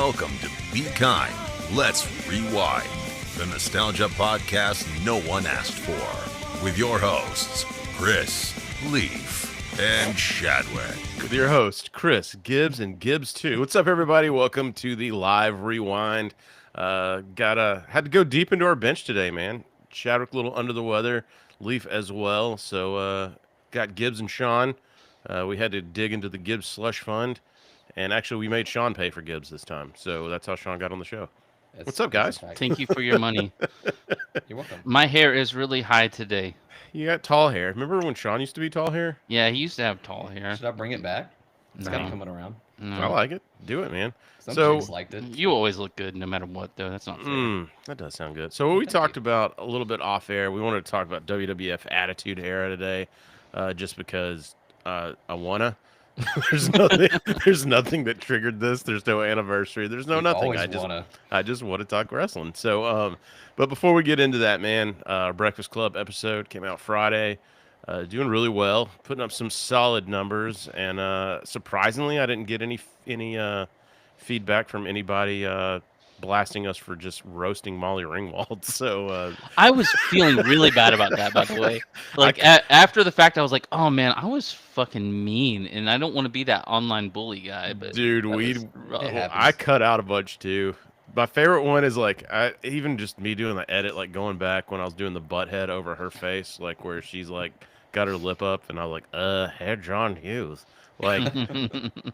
Welcome to Be Kind, Let's Rewind, the nostalgia podcast no one asked for, with your hosts, Chris, Leaf, and Chadwick. With your host, Chris, Gibbs, and Gibbs too. What's up, everybody? Welcome to the live rewind. Had to go deep into our bench today, man. Chadwick a little under the weather, Leaf as well. So got Gibbs and Sean. We had to dig into the Gibbs slush fund, and actually we made Sean pay for Gibbs this time. So that's how Sean got on the show. What's up, guys? Thank you for your money. You're welcome. My hair is really high today. You got tall hair. Remember when Sean used to be tall hair? Yeah, he used to have tall hair. Should I bring it back? It's No. kind of coming around. I No. like it. Do it, man. Some So- chicks liked it. You always look good no matter what, though. That's not fair. That does sound good. So what we Thank talked you. about a little bit off air, we wanted to talk about WWF Attitude Era today, just because I wanna. there's nothing that triggered this. There's no anniversary. There's no You nothing. always I wanna. just want to talk wrestling. So, but before we get into that, man, our Breakfast Club episode came out Friday. Doing really well, putting up some solid numbers, and surprisingly, I didn't get any feedback from anybody blasting us for just roasting Molly Ringwald. So I was feeling really bad about that, by the way. Like, after the fact, I was like, oh, man, I was fucking mean, and I don't want to be that online bully guy. But dude, that we was rough. It happens. I cut out a bunch too. My favorite one is like even just me doing the edit, like going back when I was doing the butt head over her face, like where she's like got her lip up, and I was like, hey, John Hughes. Like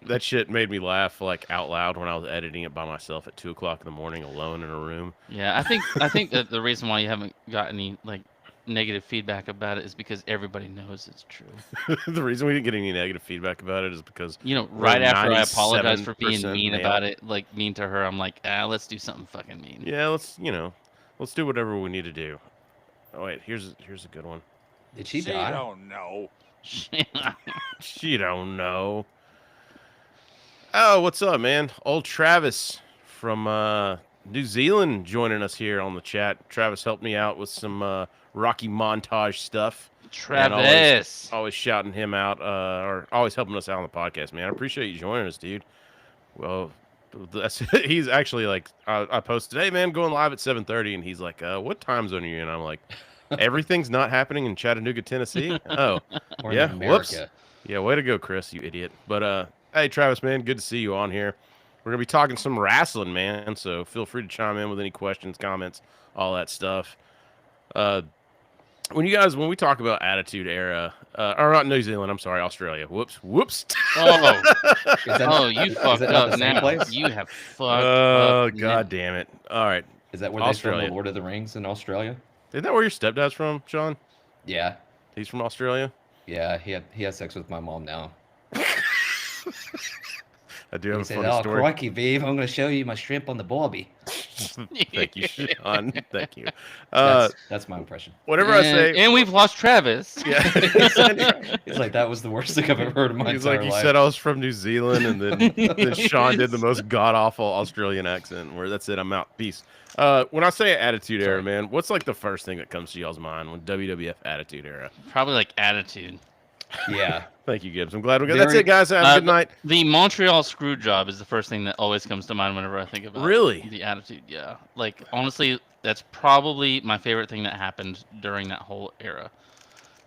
that shit made me laugh like out loud when I was editing it by myself at 2:00 in the morning, alone in a room. Yeah, I think that the reason why you haven't got any like negative feedback about it is because everybody knows it's true. The reason we didn't get any negative feedback about it is because You know, we're right after I apologized for being 97% mean male. about it, like mean to her, I'm like, let's do something fucking mean. Yeah, let's do whatever we need to do. Oh wait, here's a good one. Did she die? don't know. She don't know. Oh, what's up, man? Old Travis from New Zealand joining us here on the chat. Travis helped me out with some Rocky montage stuff. And always shouting him out, or always helping us out on the podcast, man. I appreciate you joining us, dude. Well, he's actually like, I posted, hey, man, going live at 7:30, and he's like, what time zone are you in? I'm like, everything's not happening in Chattanooga, Tennessee. Oh, Or yeah, in whoops. America? Yeah, way to go, Chris, you idiot. But hey, Travis, man, good to see you on here. We're gonna be talking some wrestling, man. So feel free to chime in with any questions, comments, all that stuff. When we talk about Attitude Era, or not New Zealand, I'm sorry, Australia. Whoops. Oh, Is that oh, not- you is fucked that not up the same now. place? You have fucked Oh, up. god damn it! All right, Is that where they filmed Australia. the Lord of the Rings in Australia? isn't that where your stepdad's from, Sean? Yeah. He's from Australia. Yeah, he has sex with my mom now. I do have He a said, funny "Oh, story. crikey, babe, I'm going to show you my shrimp on the barbie." Thank you, Sean. Thank you. That's my impression. Whatever I say. And we've lost Travis. Yeah. It's like that was the worst thing I've ever heard in my He's entire like, you life. said I was from New Zealand, and then Sean did the most god awful Australian accent. Where that's it, I'm out. Peace. When I say Attitude Era, Sorry. man, what's like the first thing that comes to y'all's mind when WWF Attitude Era? Probably like attitude. Yeah. Thank you, Gibbs. I'm glad we got. That's Very- it, guys. Have a good night. The Montreal screw job is the first thing that always comes to mind whenever I think about Really? the attitude. Yeah, like honestly, that's probably my favorite thing that happened during that whole era.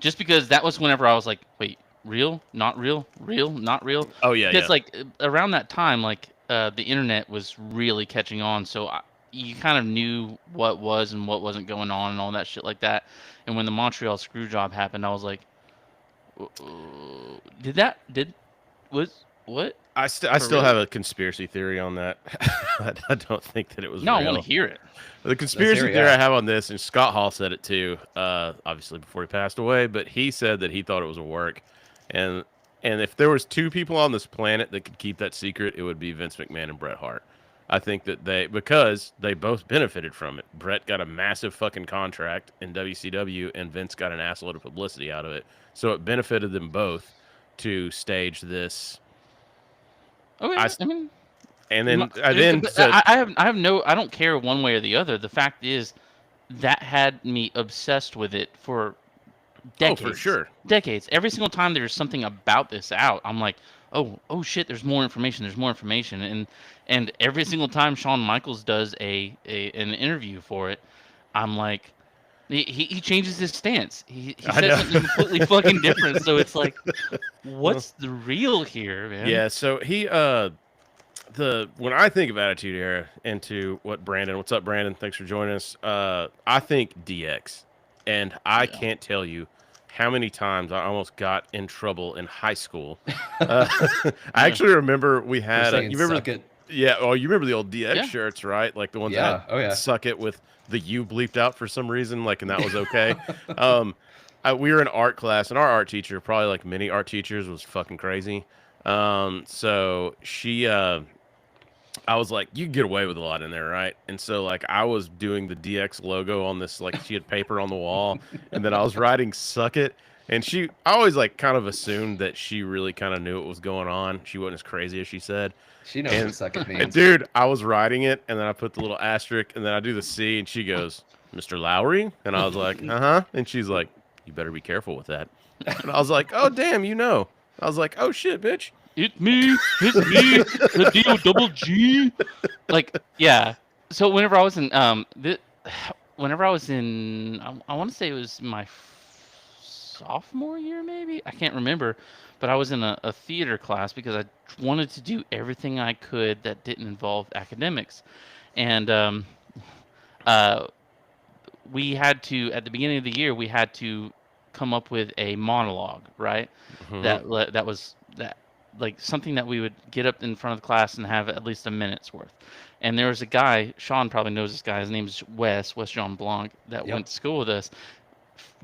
Just because that was whenever I was like, wait, real, not real, real, not real. Oh yeah, Because yeah. like around that time, like the internet was really catching on, so you kind of knew what was and what wasn't going on and all that shit like that. And when the Montreal screw job happened, I was like, what? I still have a conspiracy theory on that. I don't think that it was No, real. I want to hear it. The conspiracy hear it, theory yeah. I have on this, and Scott Hall said it too, obviously before he passed away, but he said that he thought it was a work. And if there was two people on this planet that could keep that secret, it would be Vince McMahon and Bret Hart. I think that because they both benefited from it. Bret got a massive fucking contract in WCW, and Vince got an assload of publicity out of it. So it benefited them both to stage this. Okay, I I mean, And then I don't care one way or the other. The fact is, that had me obsessed with it for decades. Oh, for sure. Decades. Every single time there's something about this out, I'm like, oh shit, there's more information, and every single time Shawn Michaels does an interview for it, I'm like, he changes his stance. He I says know. something completely fucking different. So it's like, what's the real here, man? Yeah, so he when I think of Attitude Era into what's up, Brandon? Thanks for joining us. I think DX, and I can't tell you how many times I almost got in trouble in high school. I actually remember we For had saying you remember suck it. yeah, oh, you remember the old DX Yeah. shirts, right? Like the ones Yeah. that had Oh, yeah. suck it with the U bleeped out for some reason, like, and that was okay. We were in art class, and our art teacher, probably like many art teachers, was fucking crazy. So she, I was like, you can get away with a lot in there, right? And so, like, I was doing the DX logo on this, like, she had paper on the wall, and then I was writing "suck it." And I always like kind of assumed that she really kind of knew what was going on. She wasn't as crazy as she said. She knows what suck it And means. dude, I was writing it, and then I put the little asterisk, and then I do the C, and she goes, "Mr. Lowry," and I was like, "Uh-huh," and she's like, "You better be careful with that." And I was like, "Oh damn, you know." I was like, "Oh shit, bitch." It's me, the DOGG. Like, yeah. So whenever I was in I want to say it was my sophomore year, maybe, I can't remember, but I was in a theater class because I wanted to do everything I could that didn't involve academics, and we had to, at the beginning of the year, we had to come up with a monologue, right? That was like something that we would get up in front of the class and have at least a minute's worth. And there was a guy, Sean probably knows this guy. His name's Wes John Blanc, that went to school with us.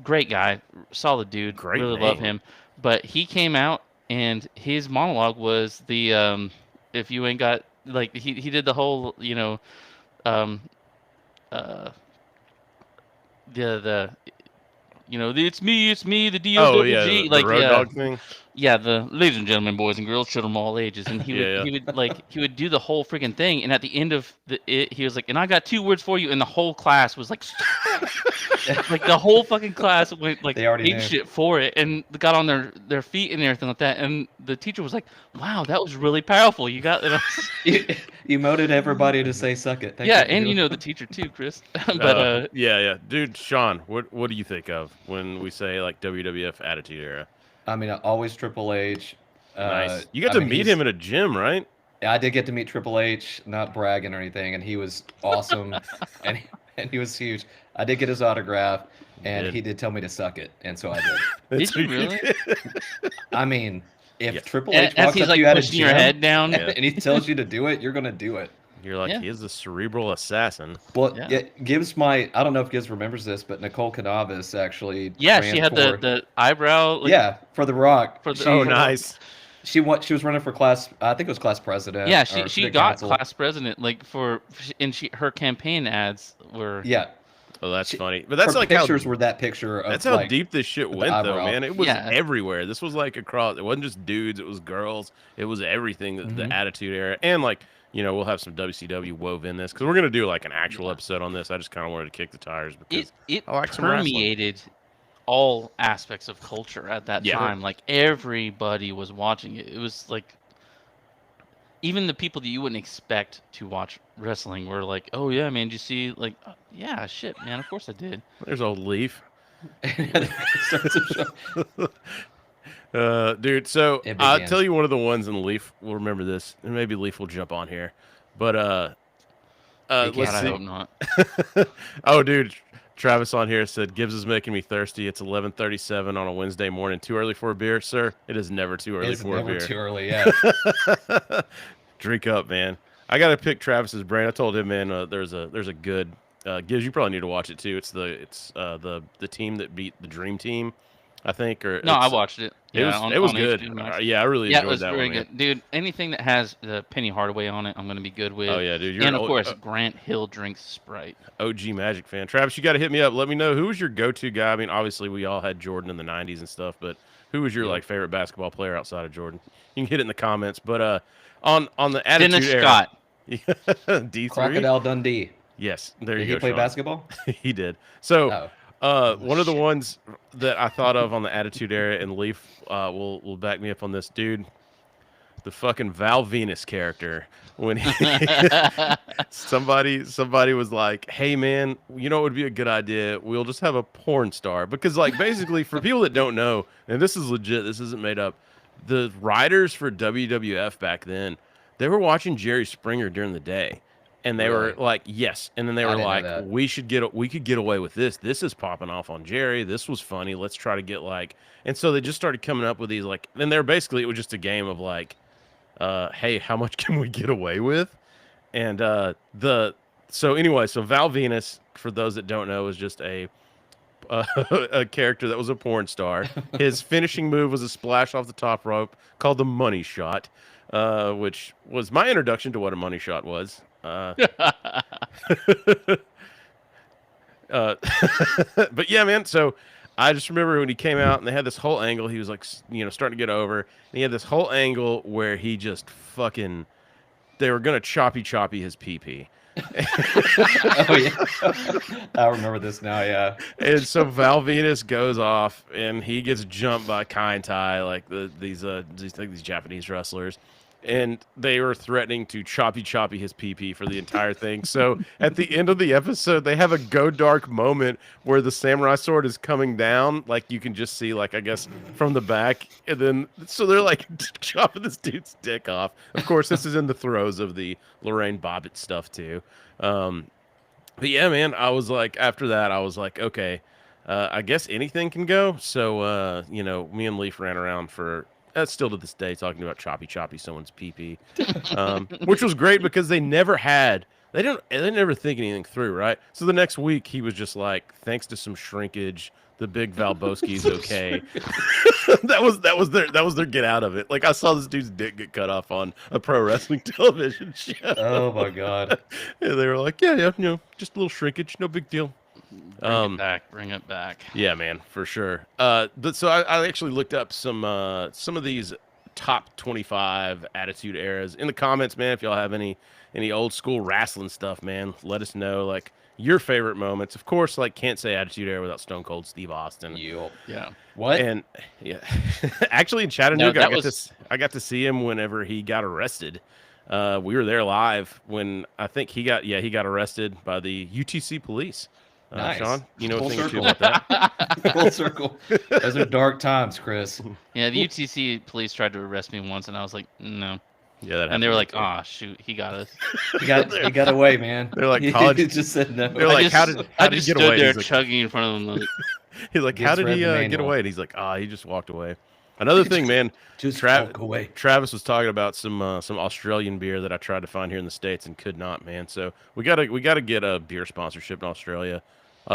Great guy, solid dude. Great really name. love him. But he came out and his monologue was the if you ain't got, like, he did the whole, um the it's me, the DOWG. Oh yeah, the like, road dog thing. Yeah, the ladies and gentlemen, boys and girls, children of all ages, and he Yeah, he would do the whole freaking thing, and at the end of he was like, and I got 2 words for you, and the whole class was like, like the whole fucking class went like They already ate knew. shit for it, and got on their feet and everything like that, and the teacher was like, wow, that was really powerful. You got it. You moted everybody to say suck it. Thank Yeah, you for and doing- the teacher too, Chris. But yeah, dude, Sean, what do you think of when we say like WWF Attitude Era? I mean, always Triple H. Nice. You got I to mean, meet him at a gym, right? I did get to meet Triple H, not bragging or anything, and he was awesome, and he was huge. I did get his autograph, and did. he did tell me to suck it, and so I did. did you really? I mean, if Yeah. Triple H As walks he's up like to you at a pushing your gym head down. and he tells you to do it, you're gonna do it. You're like, Yeah. he is the cerebral assassin. Well, Yeah. yeah, Gibbs I don't know if Gibbs remembers this, but Nicole Canavis actually Yeah, ran she had for, the eyebrow. Like, yeah, for The Rock. For the- She- Oh, nice. She was running for class. I think it was class president. Yeah, or she student got council. class president, like, her campaign ads were. Yeah, Oh, that's funny. But that's her like how pictures were that picture of that's how like, deep this shit the went, though, eyebrow. man. It was Yeah. everywhere. This was like across. It wasn't just dudes. It was girls. It was everything. The Mhm. Attitude Era, and like, we'll have some WCW wove in this because we're gonna do like an actual episode on this. I just kind of wanted to kick the tires because It I like some wrestling. permeated all aspects of culture at that Yeah. time. Like, everybody was watching it. It was like, even the people that you wouldn't expect to watch wrestling were like, "Oh yeah, man, did you see?" Like, yeah, shit, man, of course I did. there's old Leaf. starts to show- Dude, so It I'll began. tell you one of the ones in Leaf. We'll remember this, and maybe Leaf will jump on here. But He let's God, I see. hope not. Oh, dude, Travis on here said Gibbs is making me thirsty. It's 11:37 on a Wednesday morning. Too early for a beer, sir? It is never too early It's for a never beer. too early. Yeah. Drink up, man. I gotta pick Travis's brain. I told him, man, there's a good Gibbs. You probably need to watch it too. It's the team that beat the Dream Team, I think. Or No, I it's- watched it. It Yeah, was it was on good. HBO Max. Yeah, I really Yeah, it enjoyed was that very one. Man. good, dude. Anything that has Penny Hardaway on it, I'm gonna be good with. Oh yeah, dude. You're And an of course, O- Grant Hill drinks Sprite. OG Magic fan. Travis, you got to hit me up. Let me know who was your go-to guy. I mean, obviously we all had Jordan in the '90s and stuff, but who was your like favorite basketball player outside of Jordan? You can hit it in the comments. But on the Attitude Dennis Era, Scott. D3. Crocodile Dundee. Yes, there Did you he go. play Sean. basketball? He did. So, Oh. one of the shit. ones that I thought of on the Attitude Era, and Leaf will back me up on this, dude. the fucking Val Venus character when somebody was like, "Hey man, you know what would be a good idea? We'll just have a porn star." Because like basically for people that don't know, and this is legit, this isn't made up, the writers for WWF back then, they were watching Jerry Springer during the day. And they were Really? like, yes. And then they I were didn't know like, that. we could get away with this. This is popping off on Jerry. This was funny. Let's try to get like, and so they just started coming up with these like, then they're basically, it was just a game of like, hey, how much can we get away with? And so anyway, so Val Venus, for those that don't know, is just a character that was a porn star. His finishing move was a splash off the top rope called the money shot, which was my introduction to what a money shot was. But yeah, man. So I just remember when he came out and they had this whole angle. He was like, starting to get over. And he had this whole angle where he just fucking. They were gonna choppy his pee. Oh yeah, I remember this now. Yeah, And so Val Venus goes off and he gets jumped by Kai and Tai, like these Japanese wrestlers. And they were threatening to choppy his pee for the entire thing. So at the end of the episode, they have a go dark moment where the samurai sword is coming down, like you can just see, like I guess from the back, and then so they're like chopping this dude's dick off. Of course, this is in the throes of the Lorraine Bobbitt stuff too. But yeah, man, I was like, after that, I was like, okay, I guess anything can go. So me and Leaf ran around for. That's still to this day talking about choppy someone's pee, which was great because they never think anything through, right? So the next week he was just like, thanks to some shrinkage, the big Valboski's okay. that was their get out of it. Like I saw this dude's dick get cut off on a pro wrestling television show. oh my god. And they were like, yeah, just a little shrinkage, no big deal. Bring it back. Yeah, man, for sure. So I actually looked up some of these top 25 Attitude Eras in the comments, man. If y'all have any old school wrestling stuff, man, let us know. Like your favorite moments. Of course, like can't say Attitude Era without Stone Cold Steve Austin. Yeah. What? And yeah, actually in Chattanooga, No, I got to see him whenever he got arrested. We were there live when I think he got arrested by the UTC police. Nice. Sean, you know a Full thing or two circle. about that? Full circle. Those are dark times, Chris. Yeah, the UTC police tried to arrest me once, and I was like, no. Yeah, that And they were like, too. "Ah, shoot, he got us." He got away, man. They're like, He college- just said no. They're like, how did I he just get stood away? there He's like- chugging in front of them. Like, He's like, how did Read he the get manual. away? And he's like, he just walked away. Another thing, man. Just Trav- walk away. Travis was talking about some Australian beer that I tried to find here in the States and could not, man. So we gotta get a beer sponsorship in Australia.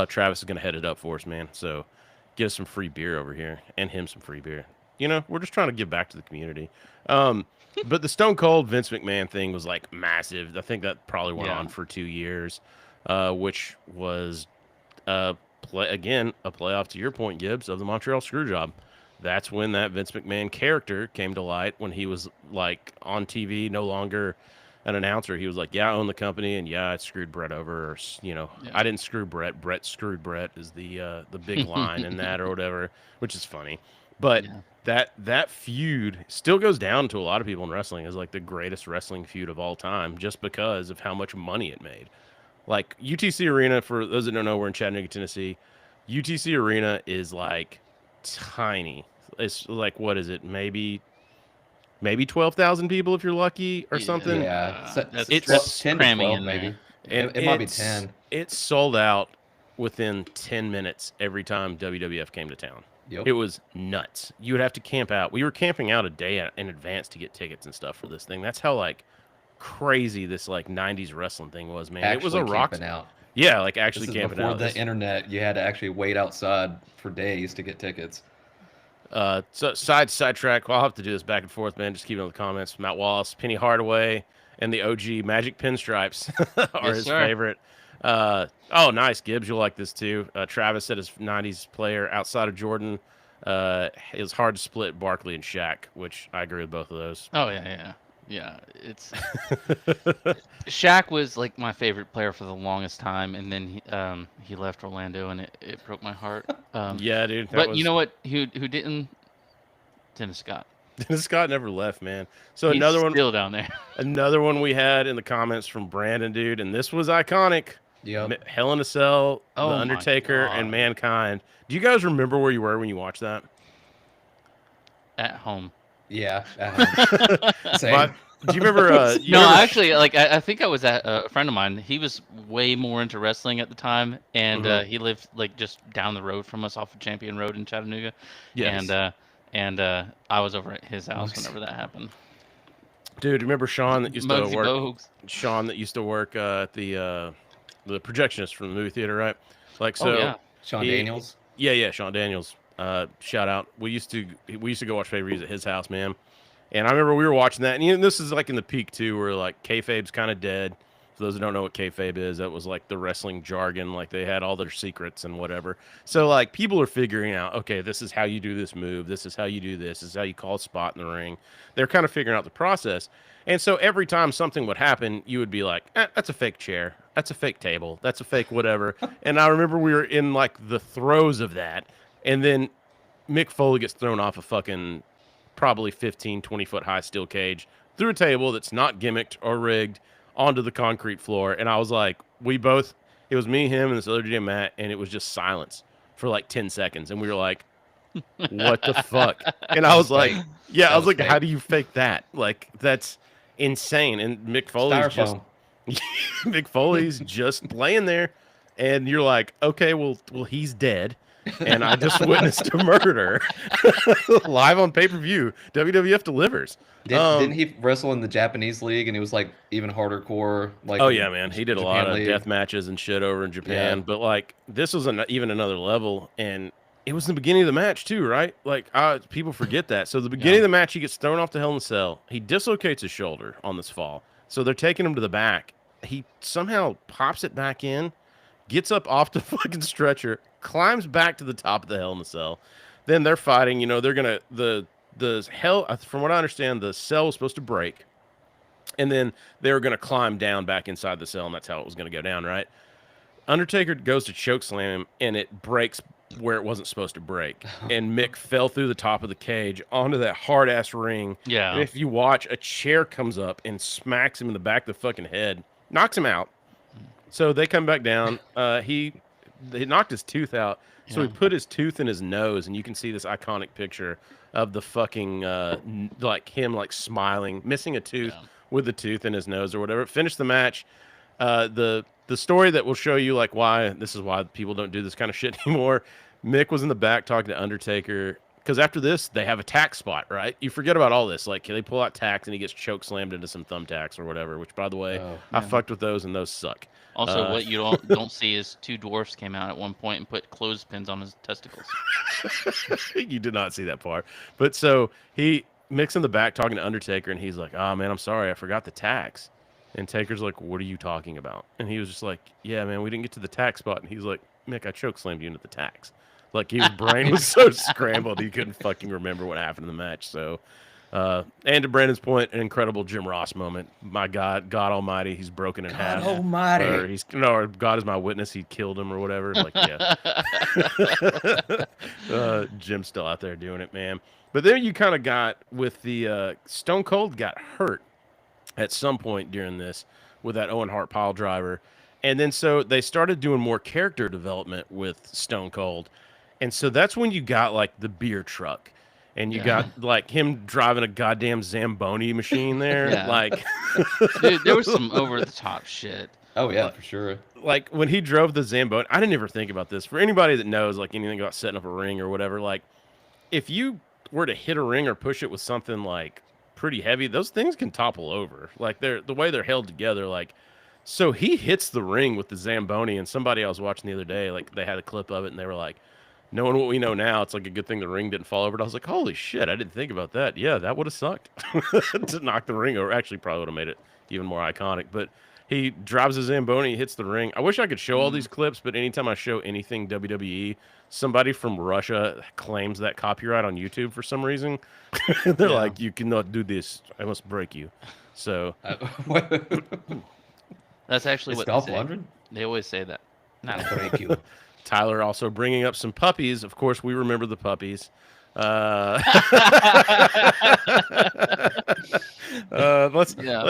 Travis is gonna head it up for us, man. So get us some free beer over here and him some free beer. We're just trying to give back to the community. But the Stone Cold Vince McMahon thing was like massive. I think that probably went on for 2 years, which was a playoff to your point, Gibbs, of the Montreal Screwjob. That's when that Vince McMahon character came to light, when he was like on TV, no longer an announcer. He was like, yeah, I own the company, and yeah, I screwed Brett over, or I didn't screw Brett. Brett screwed Brett is the big line in that or whatever, which is funny. But that feud still goes down to a lot of people in wrestling as like the greatest wrestling feud of all time, just because of how much money it made. Like UTC Arena, for those that don't know, we're in Chattanooga, Tennessee. UTC Arena is like tiny. It's like, what is it? Maybe 12,000 people if you're lucky or something. Yeah, that's 10 to cramming 12 in maybe. And It might be 10. It sold out within 10 minutes every time WWF came to town. Yep. It was nuts. You would have to camp out. We were camping out a day in advance to get tickets and stuff for this thing. That's how like crazy this like 90s wrestling thing was, man. Actually it was a rock. camping out. Yeah, like actually This is camping before out. the internet. You had to actually wait outside for days to get tickets. So sidetrack. Well, I'll have to do this back and forth, man. Just keep it in the comments. Matt Wallace, Penny Hardaway, and the OG Magic Pinstripes are his favorite. Oh, nice, Gibbs. You'll like this too. Travis said his 90s player outside of Jordan. It was hard to split Barkley and Shaq, which I agree with both of those. oh yeah. It's Shaq was like my favorite player for the longest time, and then he left Orlando, and it broke my heart. Yeah, dude. But you know what? Who didn't? Dennis Scott. Dennis Scott never left, man. So He's another one, still down there. another one we had in the comments from Brandon, dude, and this was iconic. Yep. Hell in a Cell, Oh The my Undertaker, and God. Mankind. Do you guys remember where you were when you watched that? At home. Yeah. Same. But do you remember? You No, remember- actually, like I think I was at a friend of mine. He was way more into wrestling at the time, and Mhm. he lived like just down the road from us off of Champion Road in Chattanooga. Yes. And I was over at his house Nice. whenever that happened. Dude, remember Sean that used to Muggsy work? Bogues. Sean that used to work at the projectionist from the movie theater, right? Like so. Oh yeah. Sean he- Daniels. Yeah, Sean Daniels. Shout out. We used to go watch pay-per-views at his house, man. And I remember we were watching that, and this is like in the peak too, where like kayfabe's kind of dead. For those who don't know what kayfabe is, that was like the wrestling jargon. Like they had all their secrets and whatever. So like people are figuring out, okay, this is how you do this move. This is how you do this. This is how you call a spot in the ring. They're kind of figuring out the process. And so every time something would happen, you would be like, that's a fake chair. That's a fake table. That's a fake whatever. And I remember we were in like the throes of that. And then Mick Foley gets thrown off a fucking probably 15, 20-foot high steel cage through a table that's not gimmicked or rigged onto the concrete floor. And I was like, it was me, him, and this other dude, Matt, and it was just silence for like 10 seconds. And we were like, what the fuck? And I was like, yeah, I was like, how do you fake that? Like, that's insane. And Mick Foley's Styrofoam. Mick Foley's just laying there. And you're like, okay, well, he's dead. And I just witnessed a murder live on pay-per-view. WWF delivers. Didn't he wrestle in the Japanese league and he was like even harder core? Like Oh in yeah, man. He did a Japan lot of league? death matches and shit over in Japan. Yeah. But like this was even another level, and it was the beginning of the match too, right? Like people forget that. So the beginning of the match, he gets thrown off the Hell in a Cell. He dislocates his shoulder on this fall. So they're taking him to the back. He somehow pops it back in, gets up off the fucking stretcher, climbs back to the top of the Hell in a Cell. Then they're fighting. They're gonna the hell. From what I understand, the cell was supposed to break, and then they were gonna climb down back inside the cell, and that's how it was gonna go down, right? Undertaker goes to chokeslam him, and it breaks where it wasn't supposed to break. And Mick fell through the top of the cage onto that hard ass ring. Yeah. And if you watch, a chair comes up and smacks him in the back of the fucking head, knocks him out. So they come back down. He knocked his tooth out. So he put his tooth in his nose, and you can see this iconic picture of the fucking like him like smiling, missing a tooth with the tooth in his nose or whatever. Finished the match. The story that will show you like why people don't do this kind of shit anymore. Mick was in the back talking to Undertaker because after this they have a tack spot, right? You forget about all this. Like they pull out tacks and he gets choke slammed into some thumbtacks or whatever. Which by the way, I fucked with those and those suck. Also, what you don't see is two dwarfs came out at one point and put clothespins on his testicles. You did not see that part. But so Mick's in the back talking to Undertaker, and he's like, "Oh man, I'm sorry, I forgot the tax." And Taker's like, "What are you talking about?" And he was just like, "Yeah, man, we didn't get to the tax spot." And he's like, "Mick, I choke slammed you into the tax." Like his brain was so scrambled he couldn't fucking remember what happened in the match. So, and to Brandon's point, an incredible Jim Ross moment. My God Almighty, he's broken in half. Almighty. Or God is my witness, he killed him or whatever. Like, yeah. Jim's still out there doing it, man. But then you kind of got with the Stone Cold got hurt at some point during this with that Owen Hart pile driver. And then so they started doing more character development with Stone Cold. And so that's when you got like the beer truck. And you got like him driving a goddamn Zamboni machine there. Yeah. Like Dude, there was some over the top shit. Oh yeah, for sure. like when he drove the Zamboni, I didn't ever think about this. For anybody that knows like anything about setting up a ring or whatever, like if you were to hit a ring or push it with something like pretty heavy, those things can topple over. Like the way they're held together. Like, so he hits the ring with the Zamboni, and somebody I was watching the other day, like they had a clip of it, and they were like, knowing what we know now, it's like a good thing the ring didn't fall over. And I was like, holy shit, I didn't think about that. Yeah, that would have sucked to knock the ring over. Actually, probably would have made it even more iconic. But he drives his Zamboni, hits the ring. I wish I could show all these clips, but anytime I show anything WWE, somebody from Russia claims that copyright on YouTube for some reason. They're like, you cannot do this. I must break you. So That's actually what Dolph they say. Lundgren? They always say that. Not Thank you. Tyler also bringing up some puppies. Of course, we remember the puppies. Uh, Yeah.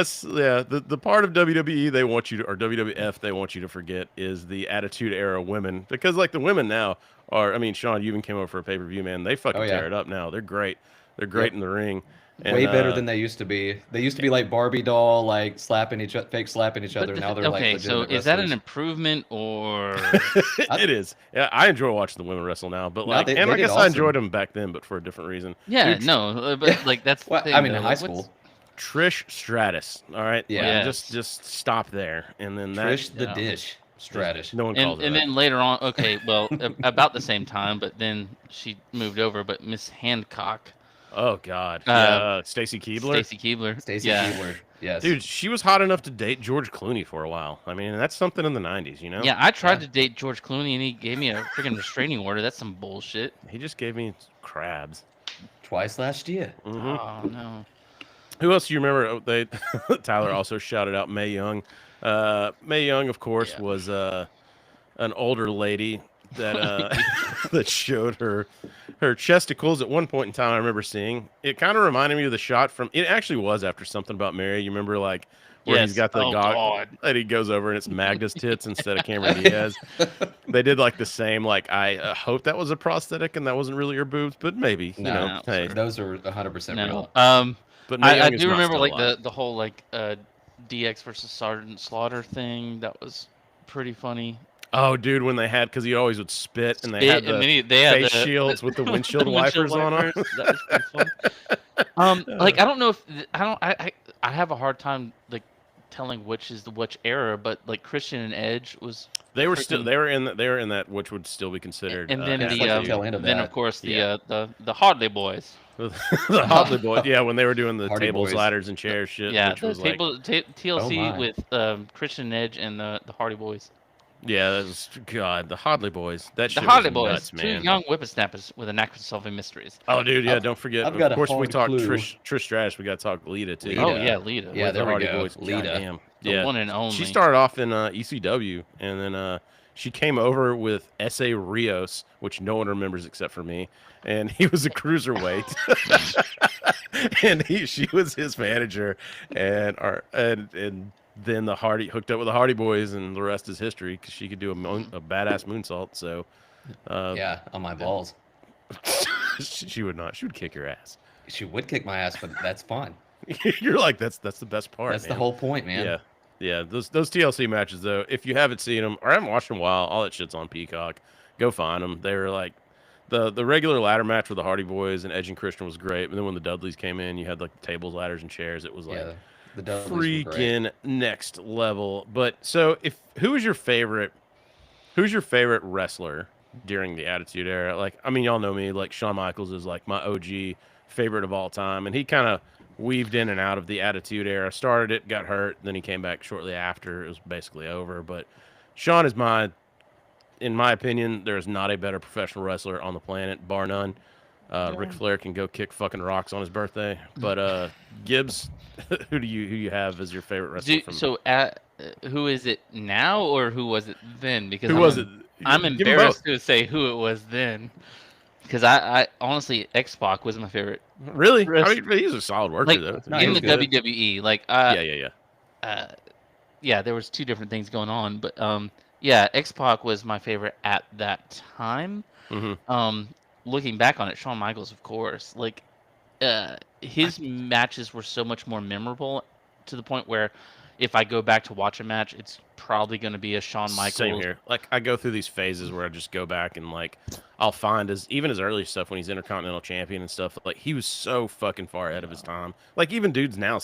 the part of WWE they want you to, or WWF they want you to forget is the Attitude Era women, because like the women now are, I mean, Sean, you even came over for a pay-per-view, man. They fucking Oh, yeah. tear it up now. They're great. They're great Yep. in the ring. Way And, better than they used to be. They used to be like Barbie doll, like slapping fake slapping each But other. Now they're like okay, so legitimate is that an wrestlers. improvement or? it is. Yeah, I enjoy watching the women wrestle now, but No, like, they and I did guess I awesome. enjoyed them back then, but for a different reason. Yeah, Dude, no, but like that's the Well, thing. I mean, though. in high Like, school, Trish Stratus. All right. Yeah. Like, just stop there, and then that Trish the yeah. Dish Stratus. no one calls And her that. then later on, okay, well, about the same time, but then she moved over. But Miss Hancock, Oh God. Yeah, Stacy Keibler. Stacy Keibler, Stacy yeah. Keibler. Yes. Dude, she was hot enough to date George Clooney for a while. I mean, that's something in the '90s, you know. Yeah, I tried Yeah. to date George Clooney, and he gave me a freaking restraining order. That's some bullshit. He just gave me crabs. Twice last year. Mhm. Oh no. Who else do you remember? Oh, they Tyler also shouted out Mae Young. Mae Young, of course, Yeah. was an older lady that that showed her chesticles at one point in time. I remember seeing it. Kind of reminded me of the shot from. It actually was after Something About Mary. You remember, like where he's Yes. got the Oh, gog, God. and he goes over and it's Magda's tits instead of Cameron Diaz. They did like the same. Like I hope that was a prosthetic and that wasn't really her boobs, but maybe you No, know. Hey, Those are 100% No. real. but Mae I Young is do not remember still like alive. the whole like DX versus Sergeant Slaughter thing. That was pretty funny. Oh, dude, when they had, because he always would spit, and they Spit, had the and then they had face the- shields with the the windshield windshield wipers on them. wipers. That was pretty fun. Like I don't know if I have a hard time like telling which is which era, but like Christian and Edge was. They were still, freaking- they were in that, which would still be considered. And then It's the like the tail end of then that. of course Yeah. the Harley Boys. the Harley Boys, yeah, when they were doing the Hardy tables, Boys. ladders, and chairs shit. Yeah, which the was like, table TLC Oh my. with Christian Edge and the Hardy Boys. yeah, that was God, the Harley Boys. That The shit Harley was Boys, nuts, two man. young whippersnappers with a knack for solving mysteries. Oh, dude, yeah, I've- don't forget. I've Of got a course, we hard talked clue. Trish Stratus. We got to talk Lita too. Lita. Oh yeah, Lita. Yeah, with there the we Hardy go. Boys. Lita. Goddamn. The Yeah. one and only. She started off in ECW, and then she came over with S.A. Rios, which no one remembers except for me, and he was a cruiserweight, and she was his manager, and then the Hardy hooked up with the Hardy Boys, and the rest is history because she could do a badass moonsault. So, Yeah, on my balls. she would not. She would kick your ass. She would kick my ass, but that's fine. You're like that's the best part. That's the man. whole point, man. Yeah. Yeah, those TLC matches though. If you haven't seen them or haven't watched them in a while, all that shit's on Peacock. Go find them. They were like the regular ladder match with the Hardy Boys and Edge and Christian was great. But then when the Dudleys came in, you had like the tables, ladders, and chairs. It was like Yeah, the Dudleys were great. freaking next level. But so who's your favorite wrestler during the Attitude Era? Like, I mean, y'all know me. Like Shawn Michaels is like my OG favorite of all time, and he kind of weaved in and out of the Attitude Era. Started it, got hurt, then he came back shortly after. It was basically over. But Shawn is in my opinion, there is not a better professional wrestler on the planet, bar none. Ric Flair can go kick fucking rocks on his birthday. But Gibbs, who you have as your favorite wrestler? Who is it now, or who was it then? Because Who was it? I'm Give 'em embarrassed both. to say who it was then, because I honestly X-Pac was my favorite. Really? I Rest- mean, he's a solid worker Like though. No, in he the was good. WWE, like Yeah. yeah, there was two different things going on, but yeah, X-Pac was my favorite at that time. Mm-hmm. Looking back on it, Shawn Michaels, of course, like his matches were so much more memorable to the point where if I go back to watch a match, it's probably going to be a Shawn Michaels. Same here. Like I go through these phases where I just go back and like I'll find even his early stuff when he's Intercontinental Champion and stuff. Like he was so fucking far ahead of his time. Like even dudes now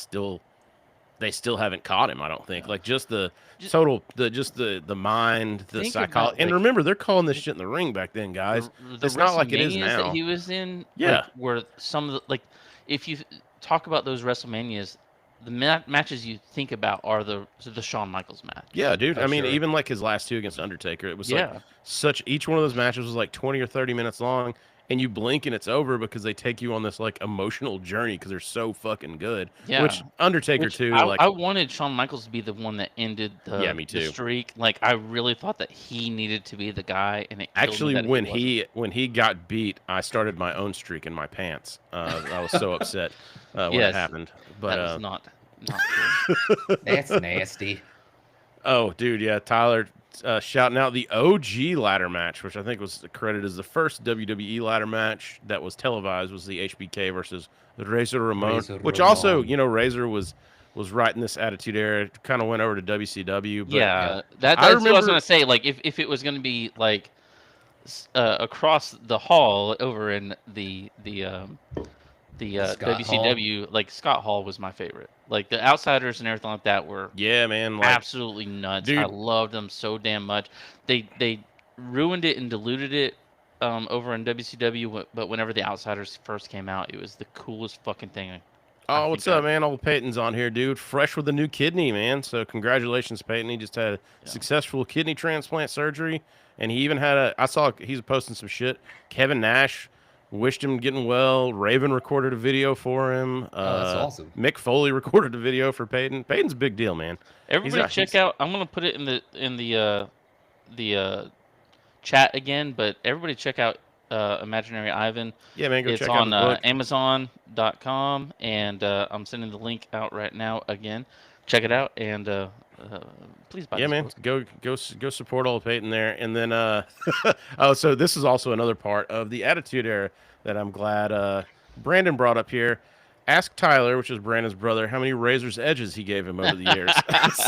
they still haven't caught him. I don't think. Like just the total, the mind, the Think psychology. about, And like, remember, they're calling this shit in the ring back then, guys. The It's not like it is WrestleManias now. that he was in, Yeah. like, were some of the, like, if you talk about those WrestleManias, the matches you think about are the Shawn Michaels match. Yeah, dude. Oh, I mean, sure. even like his last two against Undertaker, it was Yeah. like each one of those matches was like 20 or 30 minutes long, and you blink and it's over because they take you on this like emotional journey because they're so fucking good. Yeah. Which Undertaker too, I wanted Shawn Michaels to be the one that ended Yeah, me the too. streak. Like I really thought that he needed to be the guy, and it killed me actually that when wasn't. when he got beat, I started my own streak in my pants. I was so upset when it Yes, happened. But that was not cool. That's nasty. oh, dude, yeah, Tyler shouting out the OG ladder match, which I think was credited as the first WWE ladder match that was televised, was the HBK versus Razor Ramon, Razor which also, Ramon. you know, Razor was right in this Attitude Era, kind of went over to WCW. But Yeah, I that's what I was remember- gonna say. Like if it was gonna be like across the hall over in the Scott WCW, like Scott Hall was my favorite. Like the Outsiders and everything like that were yeah, man, like absolutely nuts. I dude. loved them so damn much. They ruined it and diluted it over in WCW, but whenever the Outsiders first came out, it was the coolest fucking thing. Oh, what's up, man? Old Peyton's on here, dude. Fresh with a new kidney, man. So congratulations, Peyton. He just had a successful kidney transplant surgery, and he even had I saw he's posting some shit. Kevin Nash wished him getting well. Raven recorded a video for him. That's awesome. Mick Foley recorded a video for Peyton. Peyton's a big deal, man. Everybody check out. I'm gonna put it in the chat again, but everybody check out Imaginary Ivan. Yeah, man, go It's check on out the book. Amazon.com, and I'm sending the link out right now again. Check it out, and please buy. Yeah, this man, book. go support old Peyton there. And then oh, so this is also another part of the Attitude Era that I'm glad Brandon brought up here. Ask Tyler, which is Brandon's brother, how many razor's edges he gave him over the years.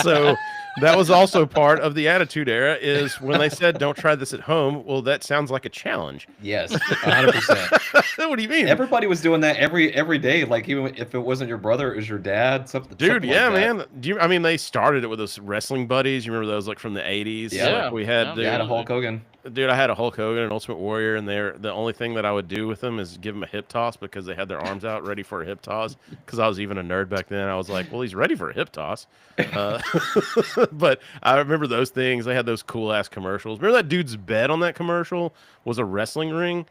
So that was also part of the Attitude Era, is when they said don't try this at home. Well, that sounds like a challenge. Yes, 100%. What do you mean? Everybody was doing that every day. Like even if it wasn't your brother, it was your dad. Something. Dude, something yeah, like that. man. I mean, they started it with those wrestling buddies. You remember those, like from the '80s? Yeah. Like, we had. Yeah. Dude, You had a Hulk Hogan. Dude, I had a Hulk Hogan and Ultimate Warrior, and the only thing that I would do with them is give them a hip toss because they had their arms out ready for a hip toss. Because I was even a nerd back then. I was like, well, he's ready for a hip toss. But I remember those things. They had those cool ass commercials. Remember that dude's bed on that commercial was a wrestling ring?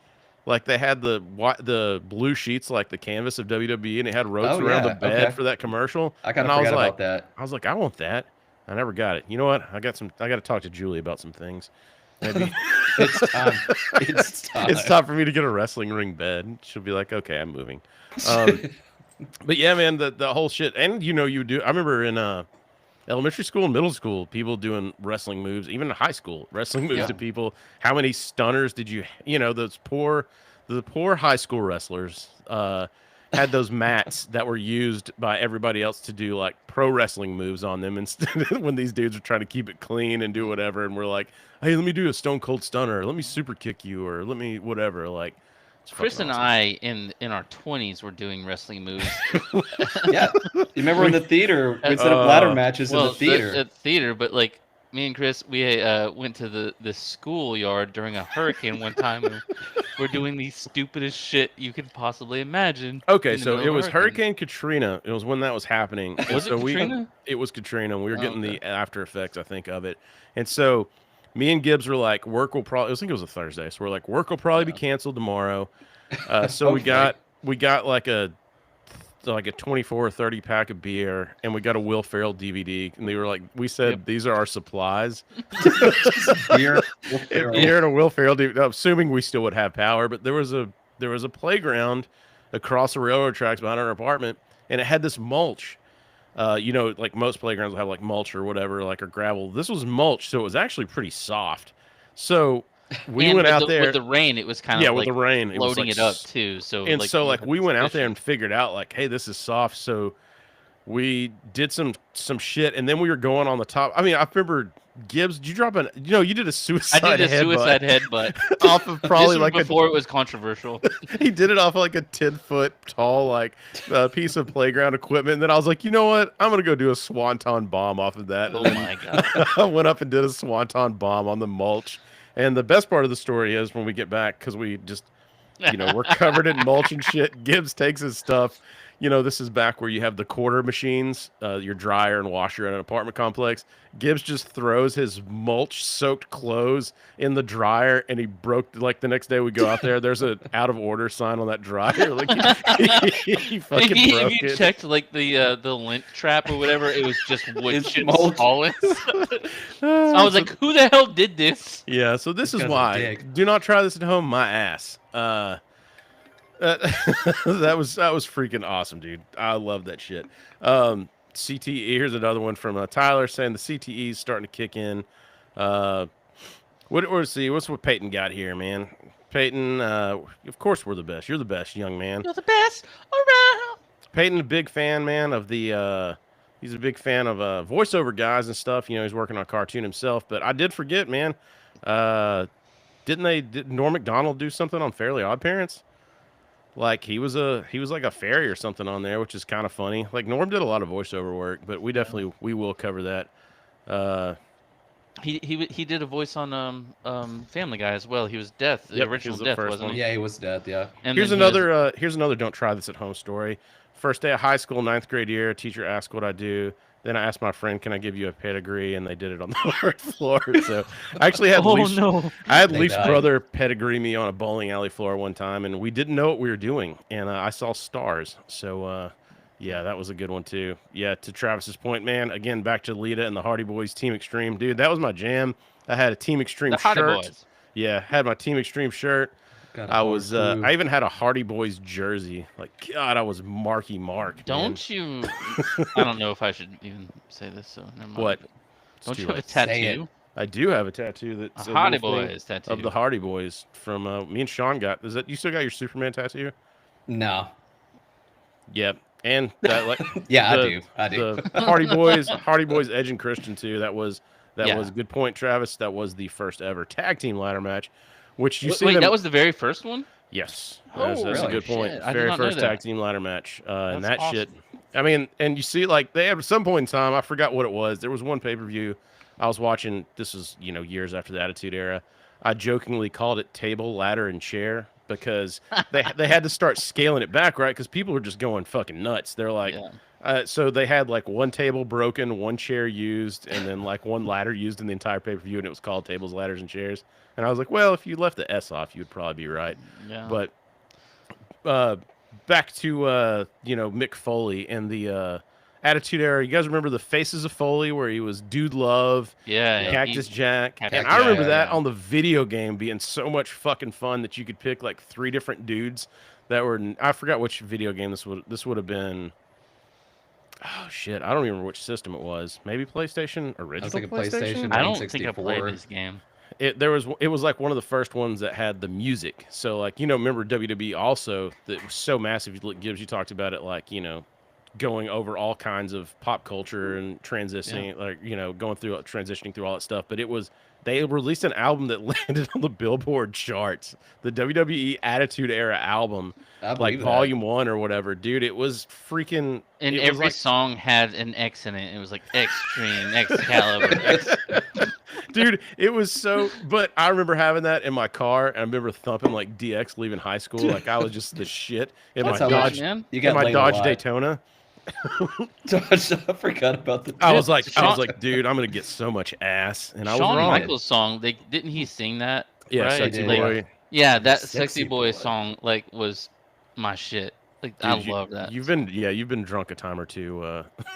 Like they had the blue sheets, like the canvas of WWE, and it had ropes around the bed for that commercial. I kind of forgot about that. I was like, I want that. I never got it. You know what? I got to talk to Julie about some things. Maybe It's time. It's time. it's time for me to get a wrestling ring bed. She'll be like, okay, I'm moving. But yeah, man, the whole shit. And you do. I remember in elementary school and middle school, people doing wrestling moves, even in high school, wrestling moves to people. How many stunners did the poor high school wrestlers had those mats that were used by everybody else to do like pro wrestling moves on them instead when these dudes are trying to keep it clean and do whatever. And we're like, hey, let me do a stone cold stunner. Let me super kick you, or let me whatever. Like, Chris and awesome. I in our 20s were doing wrestling moves. Yeah. You remember in the theater, we'd set up ladder matches in the theater. At theater, but like me and Chris, we went to the schoolyard during a hurricane one time, and we're doing the stupidest shit you could possibly imagine. Okay, so it was Hurricane Katrina. It was when that was happening. Was it Katrina? It was Katrina. We were getting the after effects, I think, of it. And so me and Gibbs were like, work will probably, I think it was a Thursday. So we're like, work will probably be canceled tomorrow. So we got like a 24 or 30 pack of beer, and we got a Will Ferrell DVD. And they were like, we said, these are our supplies. Beer, Beer and a Will Ferrell DVD, assuming we still would have power. But there was a playground across the railroad tracks behind our apartment, and it had this mulch. Like most playgrounds will have like mulch or whatever, like or gravel. This was mulch, so it was actually pretty soft. So we went out there with the rain. It was kind of with the rain, it was loading like it up too. So we went out there and figured out like, hey, this is soft. So we did some shit, and then we were going on the top. I mean, I remember Gibbs. Did you drop you did a suicide? I did a suicide headbutt off of probably like before it was controversial. He did it off of like a 10-foot tall like piece of playground equipment. And then I was like, you know what? I'm gonna go do a swanton bomb off of that. Oh my god! I went up and did a swanton bomb on the mulch. And the best part of the story is when we get back, because we just, we're covered in mulch and shit. Gibbs takes his stuff. this is back where you have the quarter machines, your dryer and washer in an apartment complex. Gibbs just throws his mulch-soaked clothes in the dryer, and he broke, like, the next day we go out there, there's an out-of-order sign on that dryer. Like, he fucking broke if you it. checked like the lint trap or whatever, it was just wood It's chips mulch. falling. I was like, who the hell did this? Yeah, so this is Because of why. Dick. Do not try this at home, my ass. That was freaking awesome, dude. I love that shit. CTE. Here's another one from Tyler saying the CTE is starting to kick in. Let's see. What's what Peyton got here, man? Peyton, of course we're the best. You're the best, young man. You're the best around. Peyton, a big fan, man, of the. He's a big fan of voiceover guys and stuff. He's working on a cartoon himself. But I did forget, man. Did Norm Macdonald do something on Fairly Odd Parents? Like he was like a fairy or something on there, which is kind of funny. Like Norm did a lot of voiceover work, but we will cover that. He did a voice on Family Guy as well. He was Death, the Yep, original he was the Death, first wasn't one. he? Yeah, he was dead. Yeah. And Here's then he was- another don't try this at home story. First day of high school, 9th grade year, teacher asked what I do. Then I asked my friend, "Can I give you a pedigree?" And they did it on the hard floor. So I actually had Leaf's, no! I had They Leaf's died. brother pedigree me on a bowling alley floor one time, and we didn't know what we were doing, and I saw stars. So yeah, that was a good one too. Yeah, to Travis's point, man. Again, back to Lita and the Hardy Boys Team Extreme, dude. That was my jam. I had a Team Extreme The Hardy shirt. Boys. Yeah, had my Team Extreme shirt. Got a I hard was clue. I even had a Hardy Boys jersey. Like God, I was Marky Mark. man. Don't you? I don't know if I should even say this. So never mind. What? It's Don't too you have a late. Say tattoo? it. I do have a tattoo A that's Hardy little thing Boys tattoo. of the Hardy Boys from me and Sean got. Is that you still got your Superman tattoo? No. Yep. And that like Yeah, the- I do. the Hardy Boys Edge and Christian too. That was Yeah. a good point, Travis. That was the first ever tag team ladder match, which you see Wait, them. that was the very first one? Yes, Oh, that's a really? good point. Shit, I did Very not know first that. tag team ladder match, and that That's shit. I mean, and you see, like they at some point in time, I forgot what it was. There was one pay per view I was watching. This was years after the Attitude Era. I jokingly called it table, ladder, and chair because they had to start scaling it back, right? Because people were just going fucking nuts. They're like, Yeah. so they had like one table broken, one chair used, and then like one ladder used in the entire pay per view, and it was called tables, ladders, and chairs. And I was like, well, if you left the S off, you'd probably be right. Yeah. But back to Mick Foley and the Attitude Era. You guys remember the Faces of Foley where he was Dude Love, yeah. Cactus Jack, Cactus and I remember Jack, that yeah. on the video game being so much fucking fun that you could pick like 3 different dudes that were. I forgot which video game this would have been. Oh shit! I don't even remember which system it was. Maybe PlayStation original. thinking PlayStation. PlayStation. I don't think I 64. played this game. It was like one of the first ones that had the music. So like remember WWE also that was so massive. Gibbs, you talked about it like going over all kinds of pop culture and transitioning going through transitioning through all that stuff. But they released an album that landed on the Billboard charts, the WWE Attitude Era album, I like believe that. Volume 1 or whatever. Dude, it was freaking. And it was every like- song had an X in it. It was like Extreme, Excalibur, X. Dude, it was so. But I remember having that in my car, and I remember thumping like DX leaving high school. Like I was just the shit in That's my how Gosh, much Dodge, man. you in got my laid a Dodge lot. Daytona. Dodge, I forgot about the. I was like, Sean- dude, I'm gonna get so much ass, and I was Shawn wrong. Michaels' song, didn't he sing that? Yeah, right? Sexy did. Like, Boy. yeah, that Sexy Sexy Boy. Boy song was my shit. Like Dude, I love that. You've been drunk a time or two.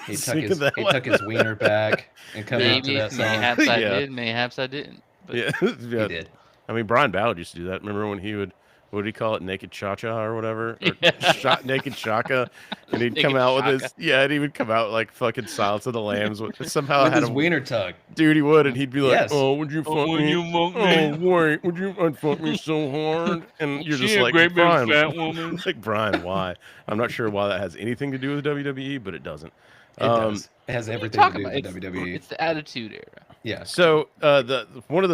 He took singing his that he one. took his wiener back and come out to Maybe, that song. mayhaps I Yeah. did, mayhaps I didn't. But Yeah, He yeah. did. I mean, Brian Ballard used to do that. Remember when he would, what did he call it, naked cha-cha or whatever, or Yeah. naked shaka, and he'd Naked come out with his, Shaka. and he would come out like fucking Silence of the Lambs. Somehow With had his him, wiener tug. dude, he would, and he'd be like, Yes. "Oh, would you fuck would me? you fuck Oh, me? wait, would you unfuck me so hard?" And you're just She a like, great big Brian, fat woman. like Brian, why? I'm not sure why that has anything to do with WWE, but it doesn't. It does. It has everything to Talking do about with it's, WWE. it's the Attitude Era. Yeah. So the one of